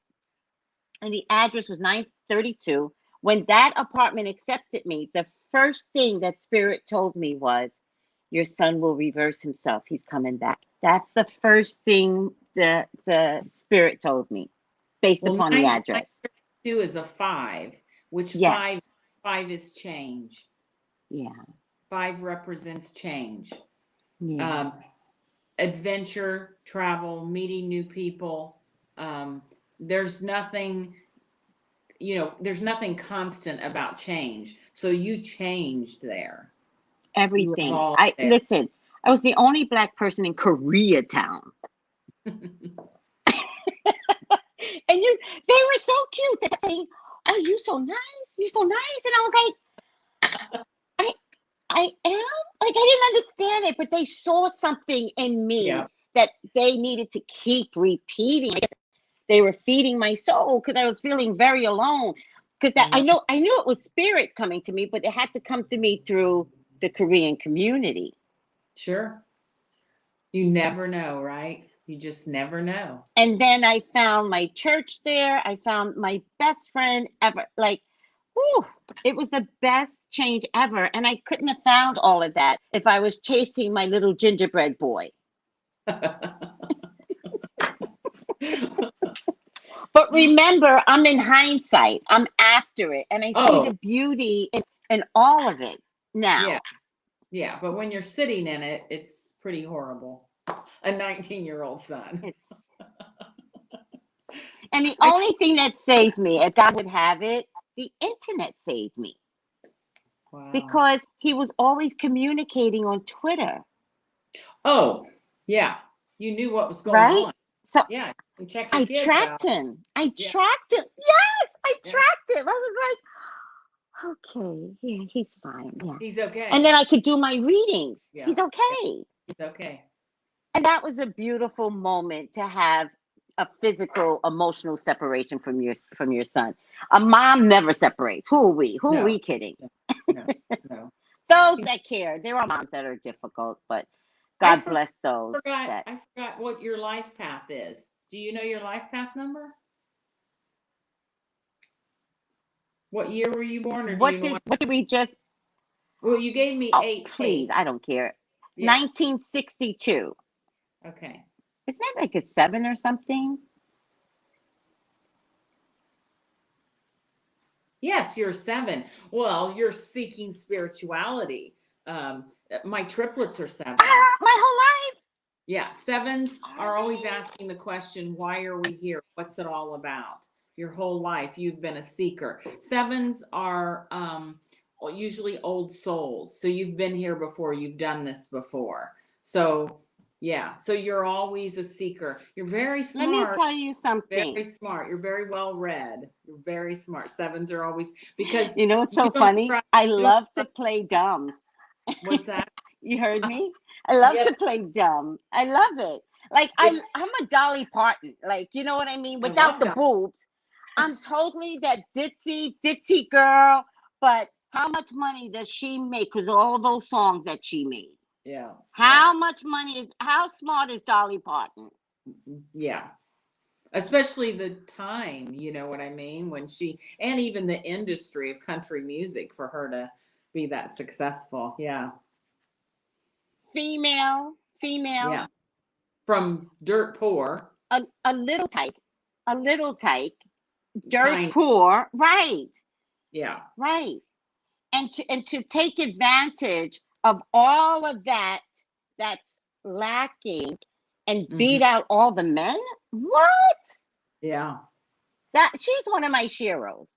and the address was 932. When that apartment accepted me, the first thing that Spirit told me was, "Your son will reverse himself. He's coming back." That's the first thing the Spirit told me, based Well, upon the address. 932 is a 5, which Yes. five is change. Yeah. 5 represents change. Yeah. Adventure, travel, meeting new people. There's nothing, there's nothing constant about change. So you changed there. You Everything. evolved there. Listen, I was the only Black person in Koreatown. And they were so cute. They kept saying, "Oh, you so nice. You're so nice." And I was like, I am? Like, I didn't understand it, but they saw something in me Yeah. that they needed to keep repeating. I guess they were feeding my soul because I was feeling very alone. Because I knew it was Spirit coming to me, but it had to come to me through the Korean community. Sure. You never know, right? You just never know. And then I found my church there. I found my best friend ever. Like, whew, it was the best change ever. And I couldn't have found all of that if I was chasing my little gingerbread boy. But remember, I'm in hindsight. I'm after it. And I see the beauty in all of it now. Yeah. Yeah. But when you're sitting in it, it's pretty horrible. A 19-year-old son. And the only thing that saved me, as God would have it, the internet saved me. Wow. Because he was always communicating on Twitter. Oh, yeah. You knew what was going on. So yeah, and check I your kids tracked out. him. I tracked him. Yes, I tracked him. I was like, okay, yeah, he's fine. Yeah. He's okay. And then I could do my readings. Yeah. He's okay. He's okay. And that was a beautiful moment to have a physical, emotional separation from your son. A mom never separates. Who are we? Who are we kidding? No. Those that care. There are moms that are difficult, but God bless those. I forgot what your life path is. Do you know your life path number? What year were you born? Or what did we just? Well, you gave me 8. Please, I don't care. Yeah. 1962. Okay. Isn't that like a 7 or something? Yes, you're 7. Well, you're seeking spirituality. My triplets are 7. My whole life. Yeah, 7s are always asking the question, why are we here? What's it all about? Your whole life, you've been a seeker. 7s are usually old souls. So you've been here before, you've done this before. So yeah, so you're always a seeker. You're very smart. Let me tell you something. Very smart. You're very well read. You're very smart. 7s are always, because you know what's so funny? I love to play dumb. What's that? You heard me? I love to play dumb. I love it. Like I'm a Dolly Parton. Like, you know what I mean? Without the boobs. I'm totally that ditzy girl. But how much money does she make? Because all those songs that she made. Yeah. How much money how smart is Dolly Parton? Yeah. Especially the time, you know what I mean? When and even the industry of country music, for her to be that successful. Yeah. Female. Yeah. From dirt poor. A little tyke. Dirt poor. Right. Yeah. Right. And to take advantage of all of that's lacking and beat out all the men? What? Yeah. She's one of my sheroes.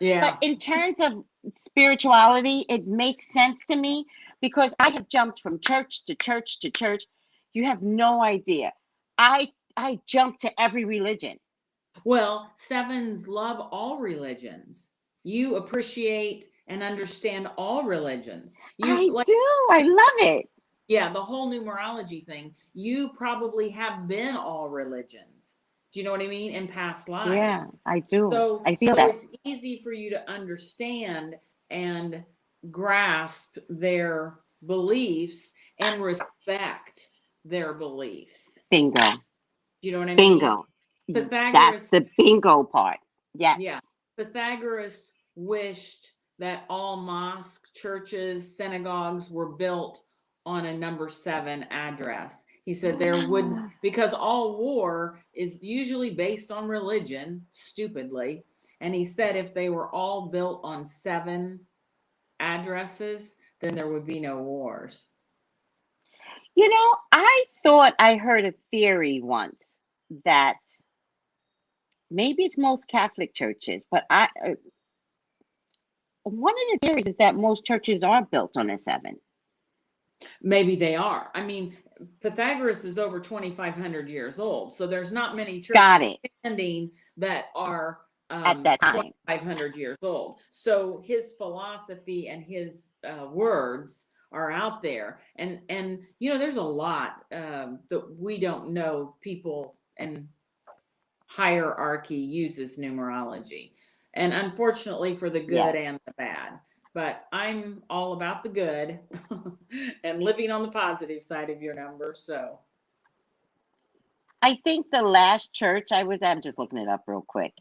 Yeah. But in terms of spirituality, it makes sense to me because I have jumped from church to church to church. You have no idea. I jumped to every religion. Well, 7s love all religions. You appreciate and understand all religions. I do. I love it. Yeah, the whole numerology thing. You probably have been all religions. Do you know what I mean? In past Yeah, lives. I do. So, I feel that. it's easy for you to understand and grasp their beliefs and respect their beliefs. Bingo. Do you know what I mean? Bingo. That's Pythagoras, the bingo part. Yes. yeah. Pythagoras wished that all mosques, churches, synagogues were built on a number 7 address. He said there would, because all war is usually based on religion, stupidly. And he said if they were all built on 7 addresses, then there would be no wars. You know, I thought I heard a theory once that maybe it's most Catholic churches, but one of the theories is that most churches are built on a 7. Maybe they are. I mean, Pythagoras is over 2,500 years old, so there's not many Got churches it. standing that are At that time. 2,500 years old. So his philosophy and his words are out there, and you know, there's a lot that we don't know. People and hierarchy uses numerology, and unfortunately for the good Yes. and the bad. But I'm all about the good and living on the positive side of your number. So I think the last church I was at, I'm just looking it up real quick.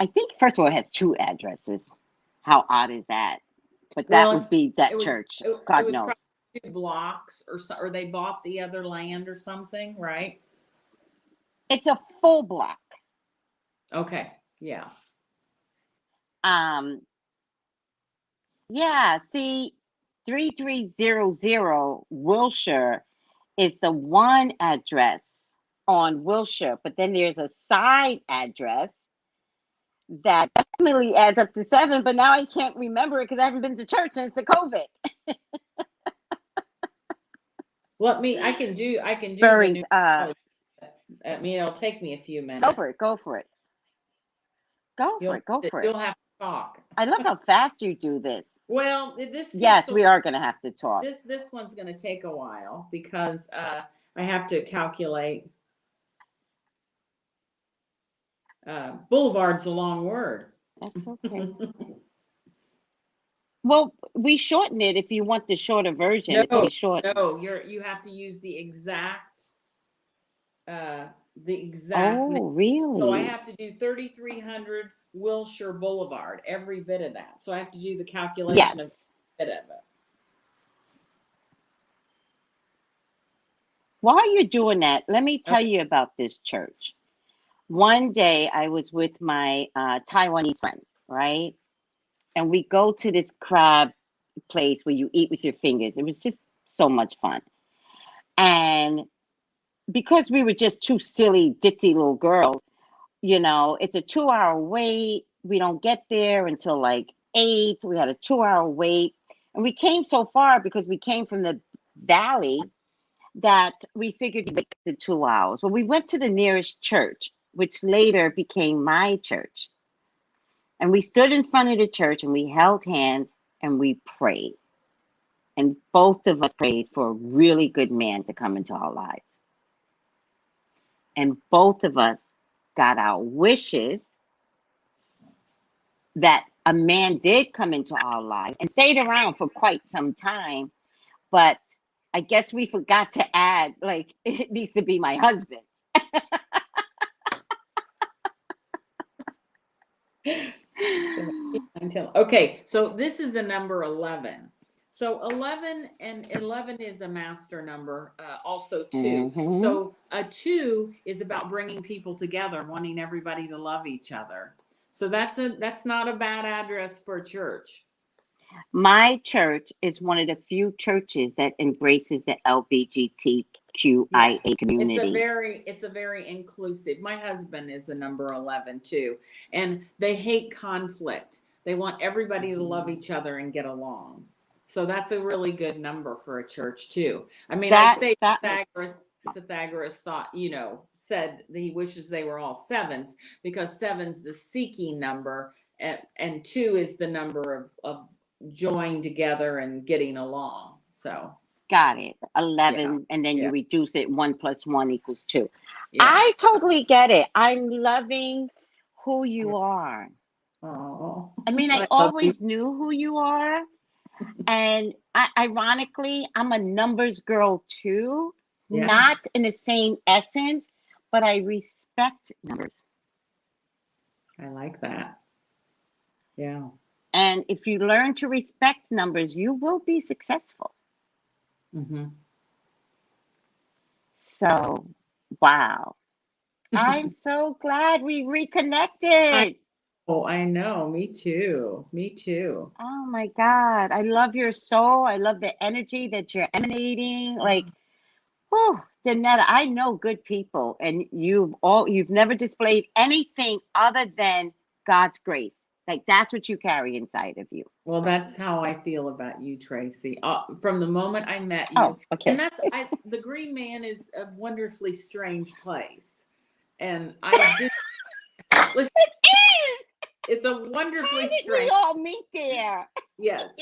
I think, first of all, it has 2 addresses. How odd is that? But that would be that church. God was knows. probably 2 blocks or they bought the other land or something, right? It's a full block. Okay. Yeah. Yeah, see, 3300 Wilshire is the one address on Wilshire, but then there's a side address that definitely adds up to 7, but now I can't remember it because I haven't been to church since the COVID. I can do Very, the numerology. I mean, it'll take me a few minutes. Go for it. Go for it. Go for it. You'll have to talk. I love how fast you do this. Well, this Yes, we are going to have to talk. This one's going to take a while because I have to calculate. Boulevard's a long word. That's okay. Well, we shorten it if you want the shorter version. No, it's only short. No, you have to use the exact. Oh, really? So I have to do 3,300 Wilshire Boulevard, every bit of that. So I have to do the calculation of bit of it. While you're doing that, let me tell you about this church. One day I was with my Taiwanese friend, right? And we go to this crab place where you eat with your fingers. It was just so much fun. And because we were just 2 silly, ditzy little girls, you know, it's a 2-hour wait. We don't get there until like 8. We had a 2-hour wait. And we came so far because we came from the valley that we figured we'd wait the 2 hours. Well, we went to the nearest church, which later became my church. And we stood in front of the church and we held hands and we prayed. And both of us prayed for a really good man to come into our lives. And both of us got our wishes that a man did come into our lives and stayed around for quite some time. But I guess we forgot to add, like, it needs to be my husband. Okay, so this is a number 11. So 11 is a master number, also 2. So a 2 is about bringing people together, wanting everybody to love each other. So that's not a bad address for a church. My church is one of the few churches that embraces the LGBTQIA community. It's a very inclusive. My husband is a number 11 too, and they hate conflict. They want everybody to love each other and get along. So that's a really good number for a church too. I mean, Pythagoras thought, said that he wishes they were all 7s because 7's the seeking number, and 2 is the number of joining together and getting along. So got it. 11, and then you reduce it. 1 + 1 = 2. Yeah. I totally get it. I'm loving who Yeah. you are. Oh, I mean, I I love you. always knew who you are. And ironically, I'm a numbers girl too, Yeah. not in the same essence, but I respect numbers. I like that. Yeah. And if you learn to respect numbers, you will be successful. Mm-hmm. So, wow. I'm so glad we I reconnected. I know. Me too. Me too. Oh my God. I love your soul. I love the energy that you're emanating. Like, whew, Donetta, I know good people, and you've never displayed anything other than God's grace. Like that's what you carry inside of you. Well, that's how I feel about you, Tracy. From the moment I met you, Oh, and okay. the Green Man is a wonderfully strange place, and I did. Let's. It is. It's a How wonderfully did we strange. all meet there? Yes,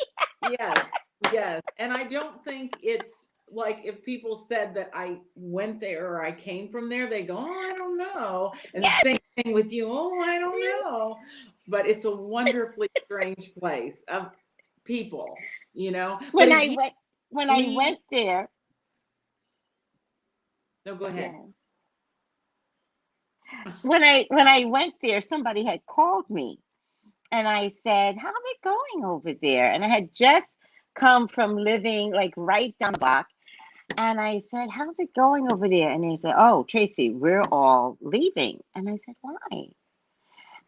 yes, yes. And I don't think it's like if people said that I went there or I came from there, they go, "Oh, I don't know." And the Yes. same thing with you. Oh, I don't know. But it's a wonderfully strange place of people, you know. But When I again, went when I we went there, no, go ahead. yeah. When I went there, somebody had called me and I said, "How's it going over there?" And I had just come from living like right down the block. And I said, "How's it going over there?" And they said, "Oh, Tracy, we're all leaving." And I said, "Why?"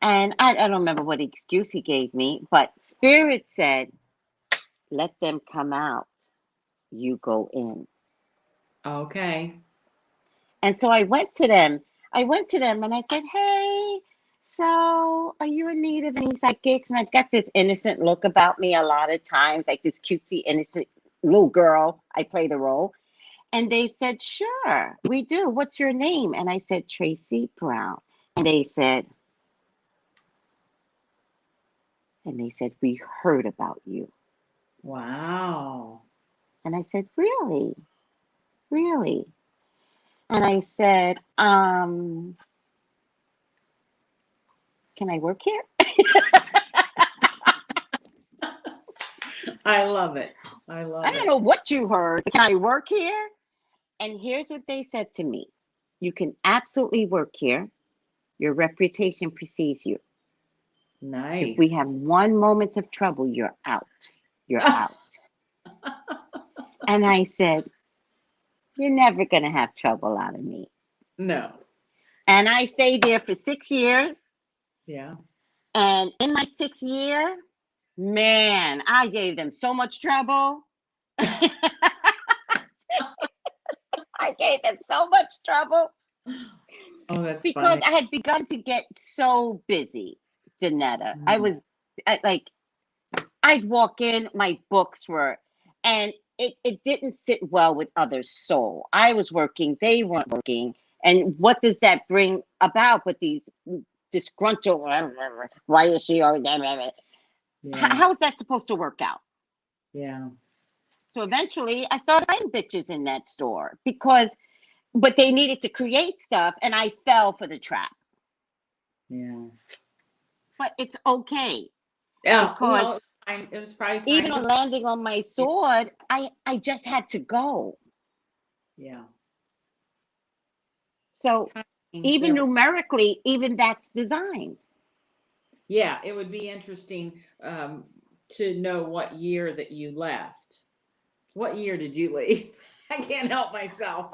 And I don't remember what excuse he gave me, but Spirit said, "Let them come out. You go in." Okay. And so I went to them. I went to them and I said, "Hey, so are you in need of any psychics?" And I've got this innocent look about me a lot of times, like this cutesy, innocent little girl. I play the role. And they said, "Sure, we do. What's your name?" And I said, "Tracey Brown." And they said, "We heard about you." Wow. And I said, "Really? Really?" And I said, "Can I work here?" I love it. I I love don't it. know what you heard. Can I work here? And here's what they said to me: "You can absolutely work here. Your reputation precedes you. If we Nice. have one moment of trouble, you're out. You're out." And I said, "You're never going to have trouble out of me." No. And I stayed there for 6 years. Yeah. And in my 6th year, man, I gave them so much trouble. I gave them so much trouble Oh, that's because funny. I had begun to get so busy, Donetta. Mm. Like, I'd walk in, my books were, and it didn't sit well with others' soul. I was working, they weren't working. And what does that bring about with these disgruntled, why is she always, Yeah. how is that supposed to work out? Yeah. So eventually I started finding bitches in that store but they needed to create stuff and I fell for the trap. Yeah. But it's okay Yeah. because Well, it was probably even time on to. landing on my sword, I just had to go. Yeah. So Time means even everything. numerically, even that's designed. Yeah. It would be interesting to know what year that you left. What year did you leave? I can't help myself.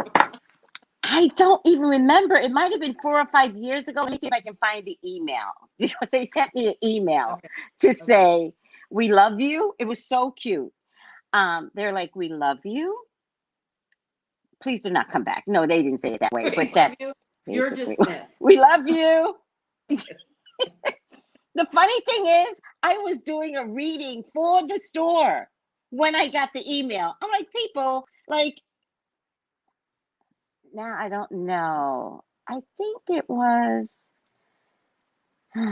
I don't even remember. It might have been 4 or 5 years ago. Let me see if I can find the email because they sent me an email Okay. to Okay. say, "We love you." It was so cute. They're like, "We love you. Please do not come back." No, they didn't say it that way, but We love that's you. You're basically, dismissed. "We love you." The funny thing is, I was doing a reading for the store when I got the email. I'm like, people, like, now I don't know. I think it was, let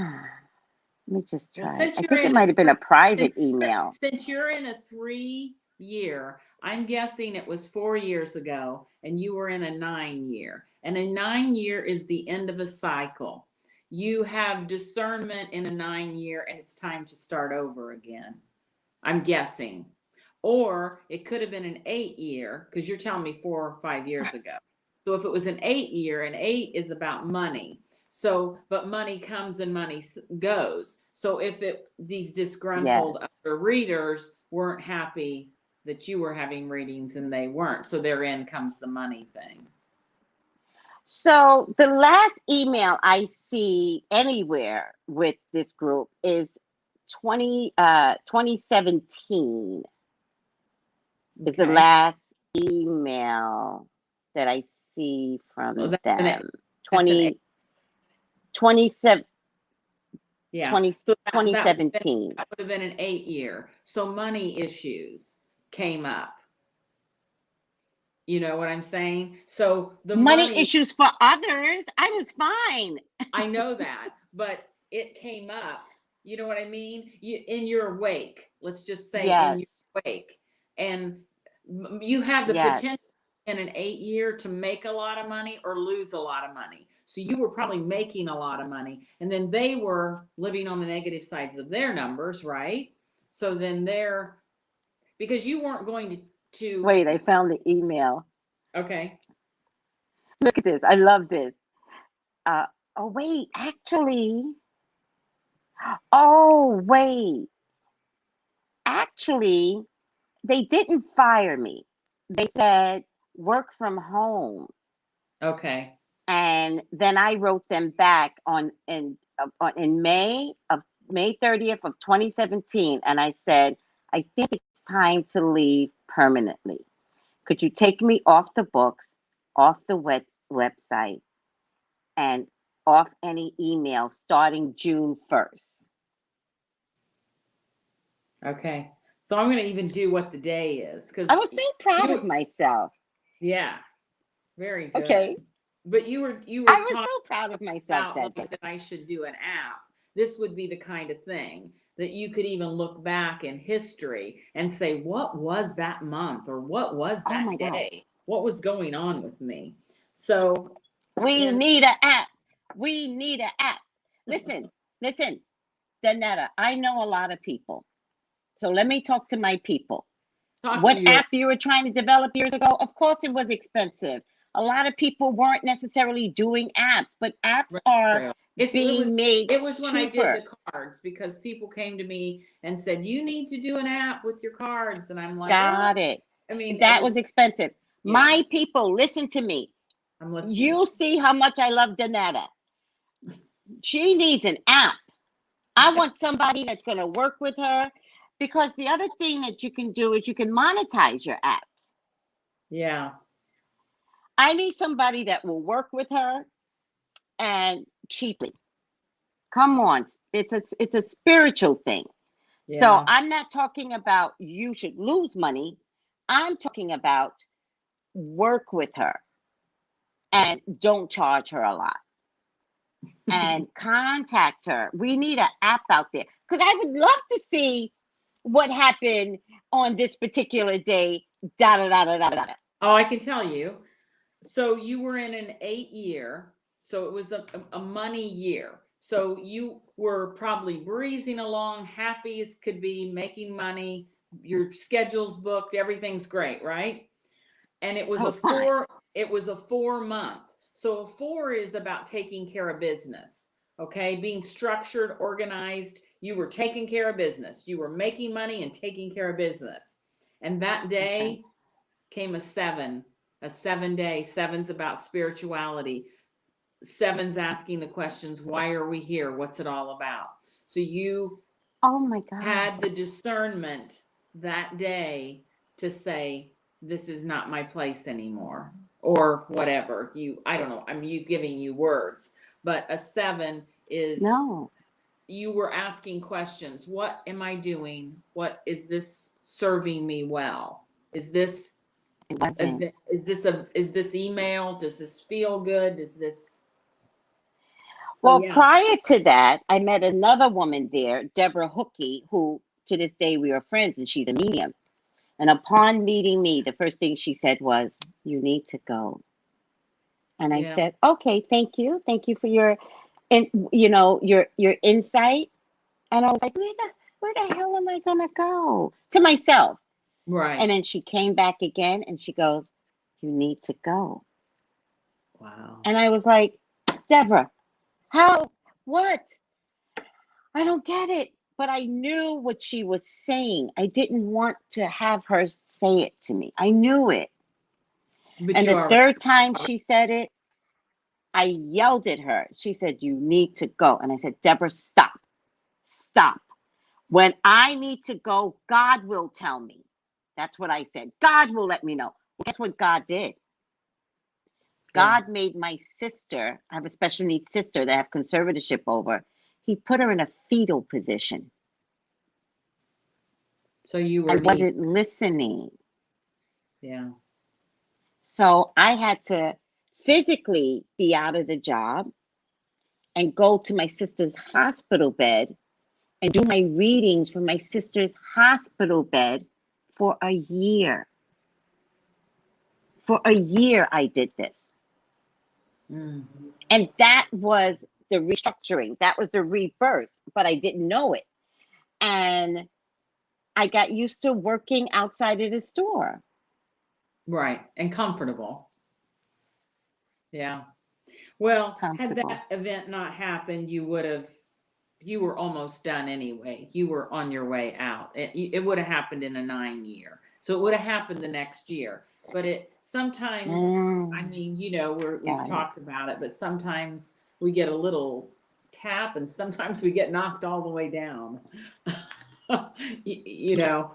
me just Well, try. I think it might have been a since private email. since you're in a 3 year, I'm guessing it was 4 years ago, and you were in a 9-year. And a 9-year is the end of a cycle. You have discernment in a 9-year, and it's time to start over again. I'm guessing. Or it could have been an 8-year, because you're telling me 4 or 5 years ago. So if it was an 8-year, and 8 is about money. So, but money comes and money goes. So if these disgruntled other readers weren't happy that you were having readings and they weren't, so therein comes the money thing. So the last email I see anywhere with this group is 2017 is the last email that I see from them. 27. Yeah. 2017. That would have been an 8-year. So money issues came up. You know what I'm saying? So the money issues for others, I was fine. I know that, but it came up. You know what I mean? In your wake, let's just say in your wake. And you have the potential in an 8-year to make a lot of money or lose a lot of money. So you were probably making a lot of money, and then they were living on the negative sides of their numbers, right? So then because you weren't going to wait, I found the email. Okay. Look at this. I love this. Oh wait, actually, they didn't fire me. They said work from home. Okay. And then I wrote them back in May 30th of 2017, and I said, I think it's time to leave permanently. Could you take me off the books, off the website, and off any email starting June 1st? Okay. So I'm going to even do what the day is, because I was so proud of myself. Yeah. Very good. Okay. But you were I was so proud of myself that I should do an app. This would be the kind of thing that you could even look back in history and say, what was that month, or what was that day? God. What was going on with me? So we need an app. We need an app. Listen, Donetta, I know a lot of people. So let me talk to my people. What app you were trying to develop years ago? Of course it was expensive. A lot of people weren't necessarily doing apps, but apps are being made. It was when I did the cards, because people came to me and said, you need to do an app with your cards. And I'm like, got it. I mean, that was expensive. Yeah. My people, listen to me. I'm listening. You see how much I love Donetta. She needs an app. I want somebody that's going to work with her, because the other thing that you can do is you can monetize your apps. Yeah. I need somebody that will work with her and cheaply. Come on. It's a spiritual thing. Yeah. So I'm not talking about you should lose money. I'm talking about work with her and don't charge her a lot. And contact her. We need an app out there, because I would love to see what happened on this particular day. Oh, I can tell you. So you were in an 8-year, so it was a money year. So you were probably breezing along, happy as could be, making money. Your schedule's booked, everything's great, right? And it was It was a 4-month. So a 4 is about taking care of business, okay? Being structured, organized. You were taking care of business. You were making money and taking care of business. And that day came a 7 day. 7's about spirituality. 7's asking the questions, why are we here? What's it all about? So you had the discernment that day to say, this is not my place anymore, or whatever. I don't know. I'm giving you words, but a 7 is you were asking questions. What am I doing? What is this serving me well? Is this email? Does this feel good? Is this? Prior to that, I met another woman there, Deborah Hookie, who to this day we are friends, and she's a medium. And upon meeting me, the first thing she said was, "You need to go." And I Yeah. said, "Okay, thank you. Thank you for your, and your insight." And I was like, where the hell am I gonna go? To myself. Right. And then she came back again and she goes, "You need to go." Wow. And I was like, "Deborah, how? What? I don't get it." But I knew what she was saying. I didn't want to have her say it to me. I knew it. But And you the are third time she said it, I yelled at her. She said, "You need to go." And I said, "Deborah, stop. Stop. When I need to go, God will tell me." That's what I said. God will let me know. Well, guess what God did? yeah. God made my sister, I have a special needs sister that I have conservatorship over. He put her in a fetal position. So you I were need. wasn't listening. Yeah. So I had to physically be out of the job and go to my sister's hospital bed and do my readings from my sister's hospital bed for a year. For a year, I did this. Mm. And that was the restructuring. That was the rebirth, but I didn't know it. And I got used to working outside of the store. Right. And comfortable. Yeah. Well, had Comfortable. that event not happened, you were almost done anyway. You were on your way out. It would have happened in a 9-year. So it would have happened the next year. But it sometimes, I mean, we've Got it. talked about it, but sometimes we get a little tap and sometimes we get knocked all the way down. you know,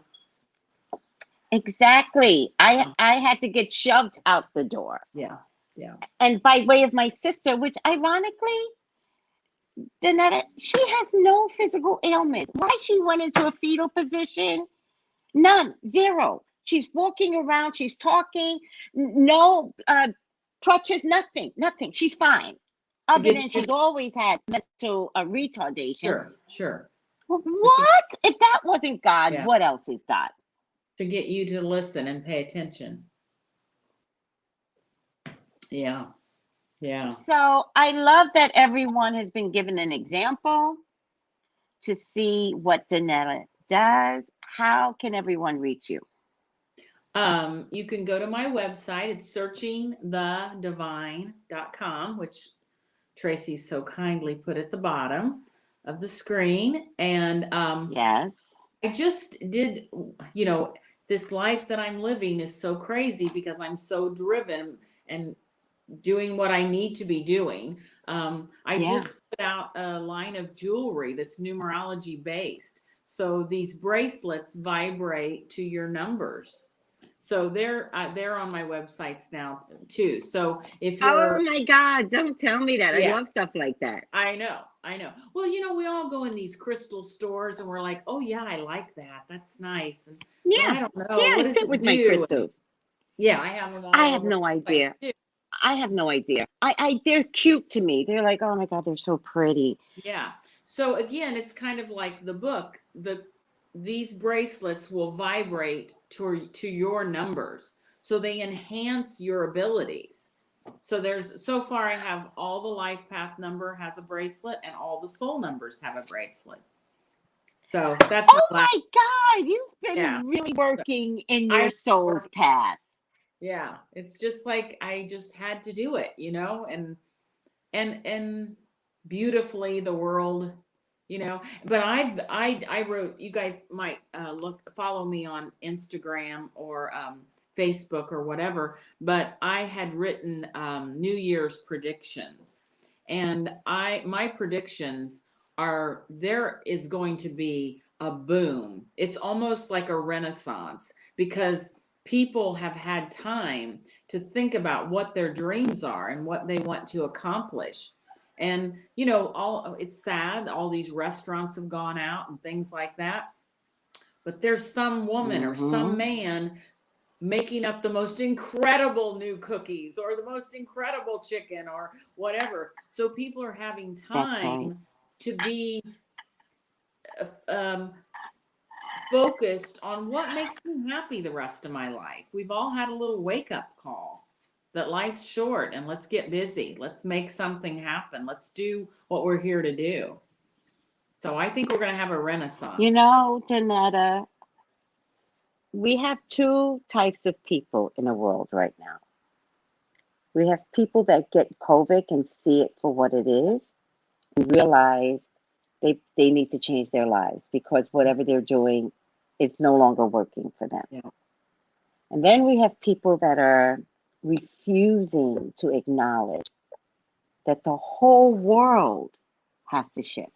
Exactly. I had to get shoved out the door. yeah, yeah. And by way of my sister, which ironically, Donetta, she has no physical ailments. Why she went into a fetal position? None. Zero. She's walking around. She's talking. No crutches. Nothing. Nothing. She's fine. To Other get than you, she's always had mental retardation. sure. What? If that wasn't God, Yeah, what else is God? to get you to listen and pay attention. Yeah, yeah. So I love that everyone has been given an example to see what Donetta does. How can everyone reach you? You can go to my website. It's searchingthedivine.com, which Tracy so kindly put at the bottom of the screen. And Yes. I just did, this life that I'm living is so crazy because I'm so driven and doing what I need to be doing. I Yeah. just put out a line of jewelry that's numerology based. So these bracelets vibrate to your numbers. So they're on my websites now too. So if Oh you're, my God, don't tell me that. I yeah, love stuff like that. I know, I know. Well, we all go in these crystal stores and we're like, oh yeah, I like that. That's nice. But Yeah. I don't know, Yeah, I what does sit it with my do? And crystals. yeah, I have them I all have over no the place idea. too. I have no idea. They're cute to me. They're like, oh my God, they're so pretty. Yeah. So again, it's kind of like the book. These bracelets will vibrate to your numbers. So they enhance your abilities. So far I have all the life path number has a bracelet and all the soul numbers have a bracelet. So that's my Oh last. my God, you've Yeah. been really working in your I soul's path. yeah, it's just like I just had to do it, and beautifully the world, but I wrote, you guys might follow me on Instagram or Facebook or whatever, but I had written New Year's predictions, and my predictions are there is going to be a boom. It's almost like a renaissance because people have had time to think about what their dreams are and what they want to accomplish. And all it's sad all these restaurants have gone out and things like that. But there's some woman or some Mm-hmm. man making up the most incredible new cookies or the most incredible chicken or whatever. So people are having That's right. time to be um, focused on what makes me happy the rest of my life. We've all had a little wake up call that life's short and let's get busy. Let's make something happen. Let's do what we're here to do. So I think we're going to have a You renaissance. know, Donetta, we have two types of people in the world right now. We have people that get COVID and see it for what it is and realize they need to change their lives because whatever they're doing is no longer working for them. Yeah. And then we have people that are refusing to acknowledge that the whole world has to shift.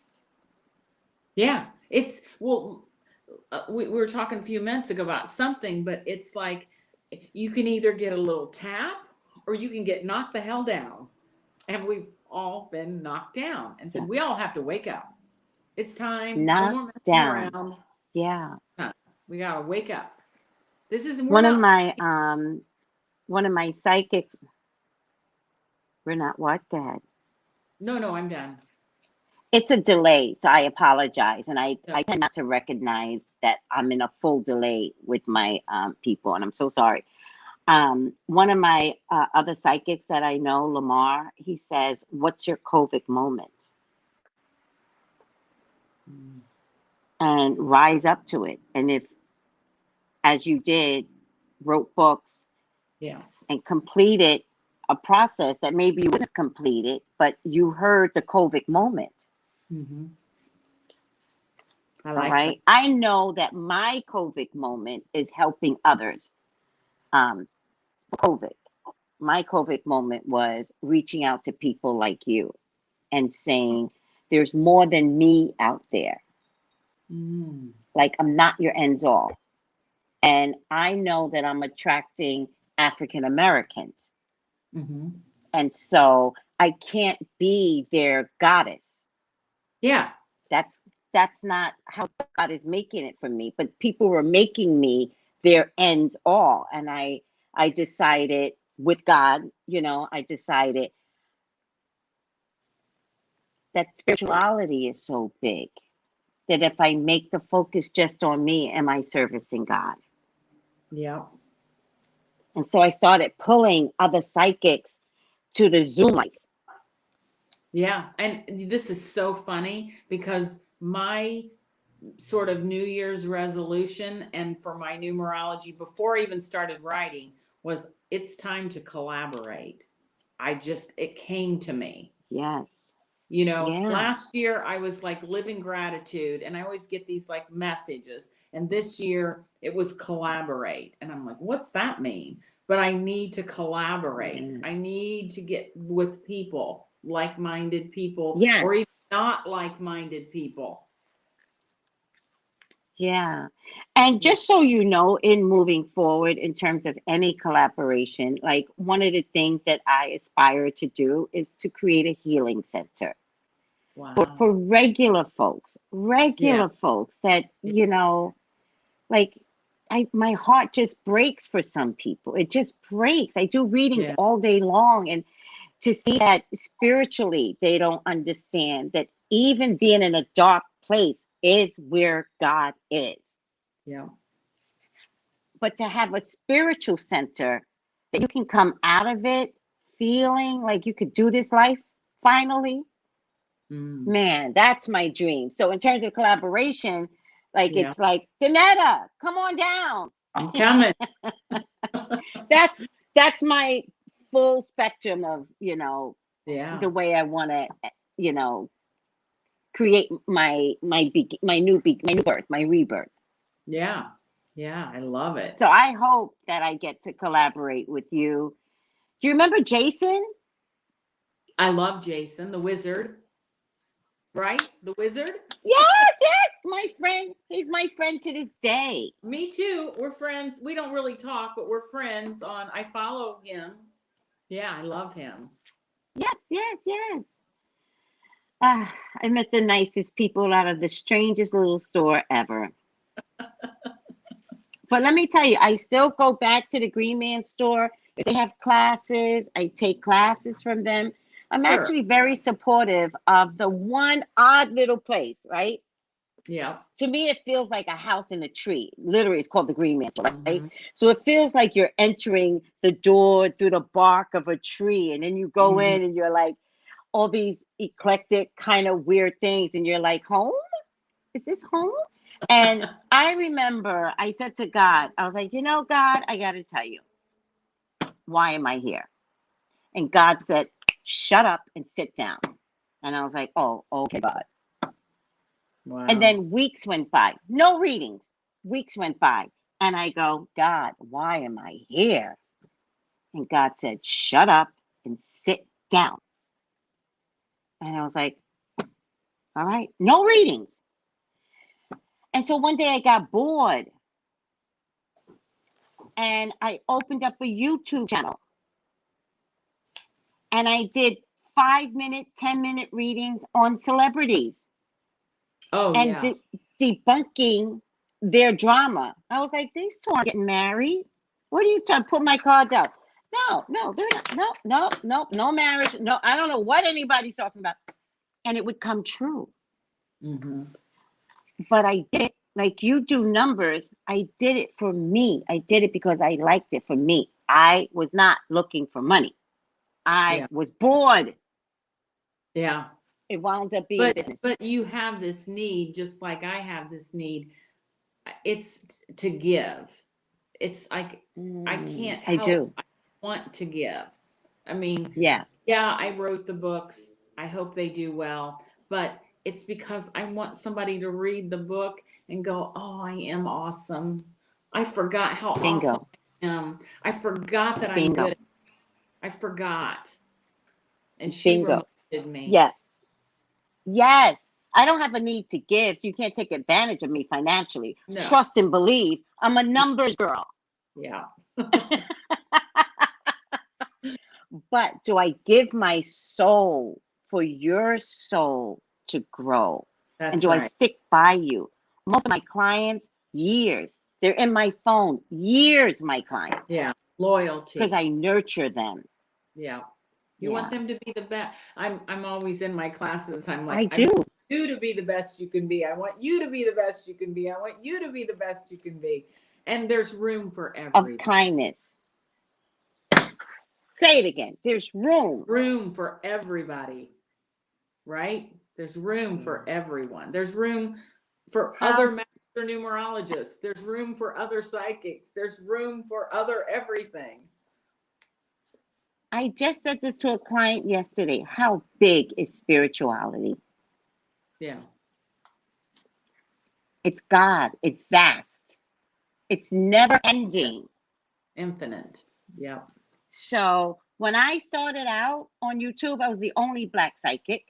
Yeah. It's, well, we were talking a few minutes ago about something, but it's like you can either get a little tap or you can get knocked the hell down. And we've all been knocked down and said, we all have to wake up. It's time. No more Knocked messing down. around. Yeah. We gotta wake up. This is, we're One of not. my psychic, we're not what? Go ahead. No, I'm done. It's a delay, so I apologize. And I No. tend not to recognize that I'm in a full delay with my people, and I'm so sorry. One of my other psychics that I know, Lamar, he says, "What's your COVID moment?" And rise up to it. And if, as you did, wrote books, Yeah. and completed a process that maybe you wouldn't have completed, but you heard the COVID moment. Mm-hmm. I All like right. I know that my COVID moment is helping others. For COVID. My COVID moment was reaching out to people like you and saying, there's more than me out there. that. Like, I'm not your ends all. And I know that I'm attracting African Americans. Mm-hmm. And so I can't be their goddess. Yeah. That's not how God is making it for me. But people were making me their ends all. And I decided with God, I decided that spirituality is so big that if I make the focus just on me, am I servicing God? Yeah. And so I started pulling other psychics to the Zoom life. Yeah. And this is so funny because my sort of New Year's resolution and for my numerology before I even started writing was it's time to collaborate. It came to me. Yes. Yeah. Last year I was like living gratitude and I always get these like messages. And this year it was collaborate. And I'm like, what's that mean? But I need to collaborate. Yes. I need to get with people, like-minded people, Yes. or even not like-minded people. Yeah. And just so you know, in moving forward in terms of any collaboration, like one of the things that I aspire to do is to create a healing center Wow. for regular folks Yeah. that, like my heart just breaks for some people. It just breaks. I do readings Yeah. all day long, and to see that spiritually they don't understand that even being in a dark place is where God is. Yeah. But to have a spiritual center that you can come out of it feeling like you could do this life finally, man, that's my dream. So in terms of collaboration, like Yeah. it's like, Donetta, come on down. I'm coming. That's my full spectrum of, Yeah. the way I want to, create my new birth, my rebirth. Yeah. Yeah. I love it. So I hope that I get to collaborate with you. Do you remember Jason? I love Jason, the wizard. Right? The wizard? Yes, my friend. He's my friend to this day. Me too. We're friends. We don't really talk, but we're friends I follow him. Yeah, I love him. Yes. I met the nicest people out of the strangest little store ever. But let me tell you, I still go back to the Green Man store. If they have classes, I take classes from them. I'm Sure. actually very supportive of the one odd little place, right? Yeah. To me, it feels like a house in a tree. Literally, it's called the Green Mantle, right? Mm-hmm. So it feels like you're entering the door through the bark of a tree, and then you go Mm-hmm. in, and you're like all these eclectic kind of weird things, and you're like, home? Is this home? And I remember I said to God, I was like, you know, God, I got to tell you, why am I here? And God said, shut up and sit down. And I was like, oh, okay, God. Wow. And then weeks went by, no readings. Weeks went by. And I go, God, why am I here? And God said, shut up and sit down. And I was like, all right, no readings. And so one day I got bored and I opened up a YouTube channel and I did 5-minute, 10-minute readings on celebrities Oh and yeah. debunking their drama. I was like, these two aren't getting married. What are you trying to put my cards out? No, they're not. No marriage. No, I don't know what anybody's talking about. And it would come true. Mm-hmm. But I did it like you do numbers. I did it for me. I did it because I liked it for me. I was not looking for money. I Yeah. was bored. Yeah. It wound up being business. But you have this need, just like I have this need. It's to give. It's like I can't I help. do. I want to give. I mean, Yeah. yeah, I wrote the books. I hope they do well, but it's because I want somebody to read the book and go, "Oh, I am awesome. I forgot how awesome Bingo. I am. I forgot that I'm Bingo. good. I forgot." And she Bingo. reminded me. Yes. Yes. I don't have a need to give, so you can't take advantage of me financially. No. Trust and believe. I'm a numbers girl. Yeah. But do I give my soul for your soul to grow? And That's do I right. stick by you? Most of my clients, years. They're in my phone, years, my clients, Yeah. because Loyalty. I nurture them. Yeah. You want Yeah, them to be the best. I'm always in my classes. I'm I like, I do. want you to be the best you can be. I want you to be the best you can be. I want you to be the best you can be. And there's room for Of everybody. kindness. Say it again. There's room. Room for everybody, right? There's room Yeah. for everyone. There's room for How other master numerologists. There's room for other psychics. There's room for other everything. I just said this to a client yesterday. How big is spirituality? Yeah. It's God. It's vast. It's never ending. Infinite. Yeah. So when I started out on YouTube, I was the only Black psychic.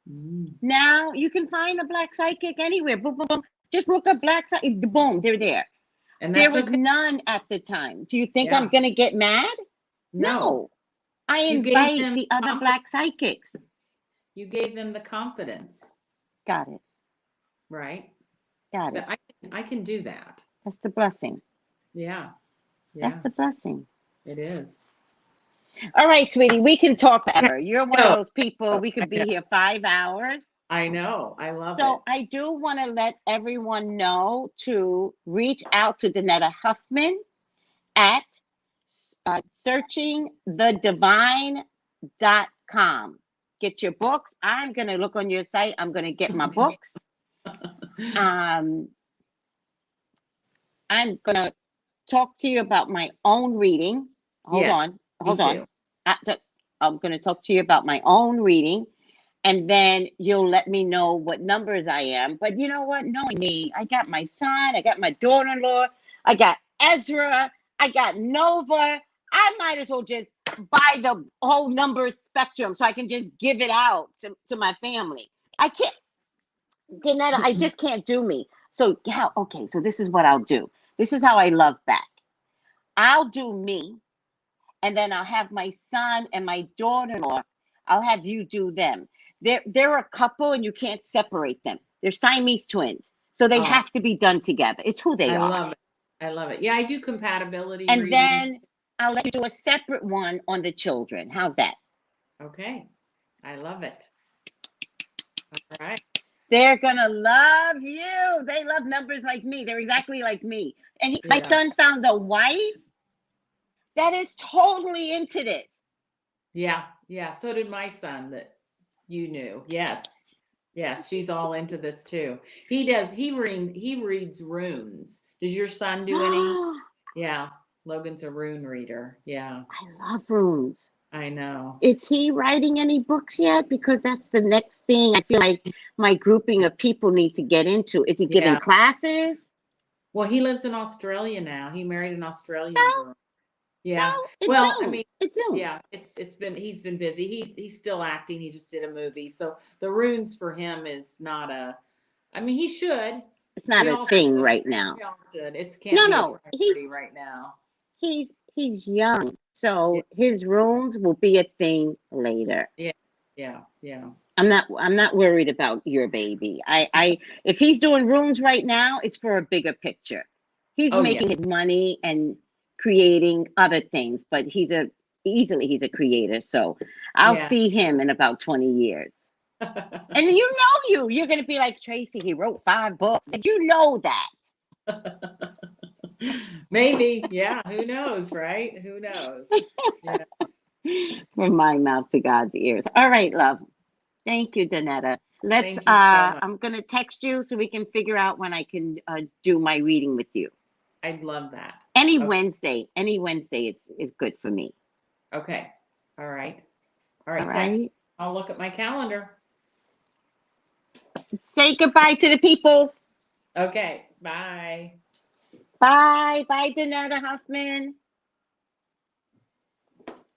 Mm. Now you can find a Black psychic anywhere. Boom, boom, boom. Just look up Black psychic. Boom, they're there. And There that's was okay. none at the time. Do you think I'm Yeah. going to get mad? No. No. I You gave invite them the other Black psychics. you gave them the confidence, Got it. right? Got it. That I can do that. That's the blessing. Yeah. That's Yeah. the blessing. It is. All right, sweetie, we can talk forever. You're one of No, those people, we could be here 5 hours. I know. I love it. So I do want to let everyone know to reach out to Donetta Huffman at searchingthedivine.com. Get your books. I'm going to look on your site. I'm going to get my books. I'm going to talk to you about my own reading. Hold Yes, me on. too. I'm going to talk to you about my own reading. And then you'll let me know what numbers I am. But you know what? Knowing me, I got my son, I got my daughter-in-law, I got Ezra, I got Nova. I might as well just buy the whole number spectrum so I can just give it out to my family. I can't, Donetta, I just can't do me. So, yeah, okay, so this is what I'll do. This is how I love back. I'll do me, and then I'll have my son and my daughter-in-law, I'll have you do them. They're a couple and you can't separate them. They're Siamese twins. So they Oh, have to be done together. It's who they I are. love it. I love it. Yeah, I do compatibility And readings. then I'll let you do a separate one on the children. How's that? Okay. I love it. All right. They're gonna love you. They love numbers like me. They're exactly like me. And my Yeah. son found a wife that is totally into this. Yeah. Yeah. So did my son that you knew. Yes. Yes. She's all into this too. He does. He reads runes. Does your son do any? I Yeah. Logan's a rune reader. Yeah. love runes. I know. Is he writing any books yet? Because that's the next thing I feel like my grouping of people need to get into. Is he giving Yeah. classes? Well, he lives in Australia now. He married an So, Australian girl. Yeah. it's Well, I soon. mean, It's soon. yeah, he's been busy. He's still acting. He just did a movie. So the runes for him is not a, I mean, he should. It's not We a all thing should. right now. We all should. It No, can't be a no. priority right now. He's young. Yeah. So his runes will be a thing later. Yeah. Yeah. Yeah. I'm not worried about your baby. I if he's doing runes right now, it's for a bigger picture. He's Oh yeah. making his money and creating other things, but he's a creator. So I'll Yeah. see him in about 20 years. And you're gonna be like, Tracy, he wrote 5 books. And you know that. Maybe. Yeah. Who knows, right? Who knows? Yeah. From my mouth to God's ears. All right, love. Thank you, Donetta. Thank you so much. I'm gonna text you so we can figure out when I can do my reading with you. I'd love that. Any Okay. Wednesday is good for me. Okay. All right. All right. All Text. right. I'll look at my calendar. Say goodbye to the peoples. Okay. Bye. Bye, Donetta Huffman.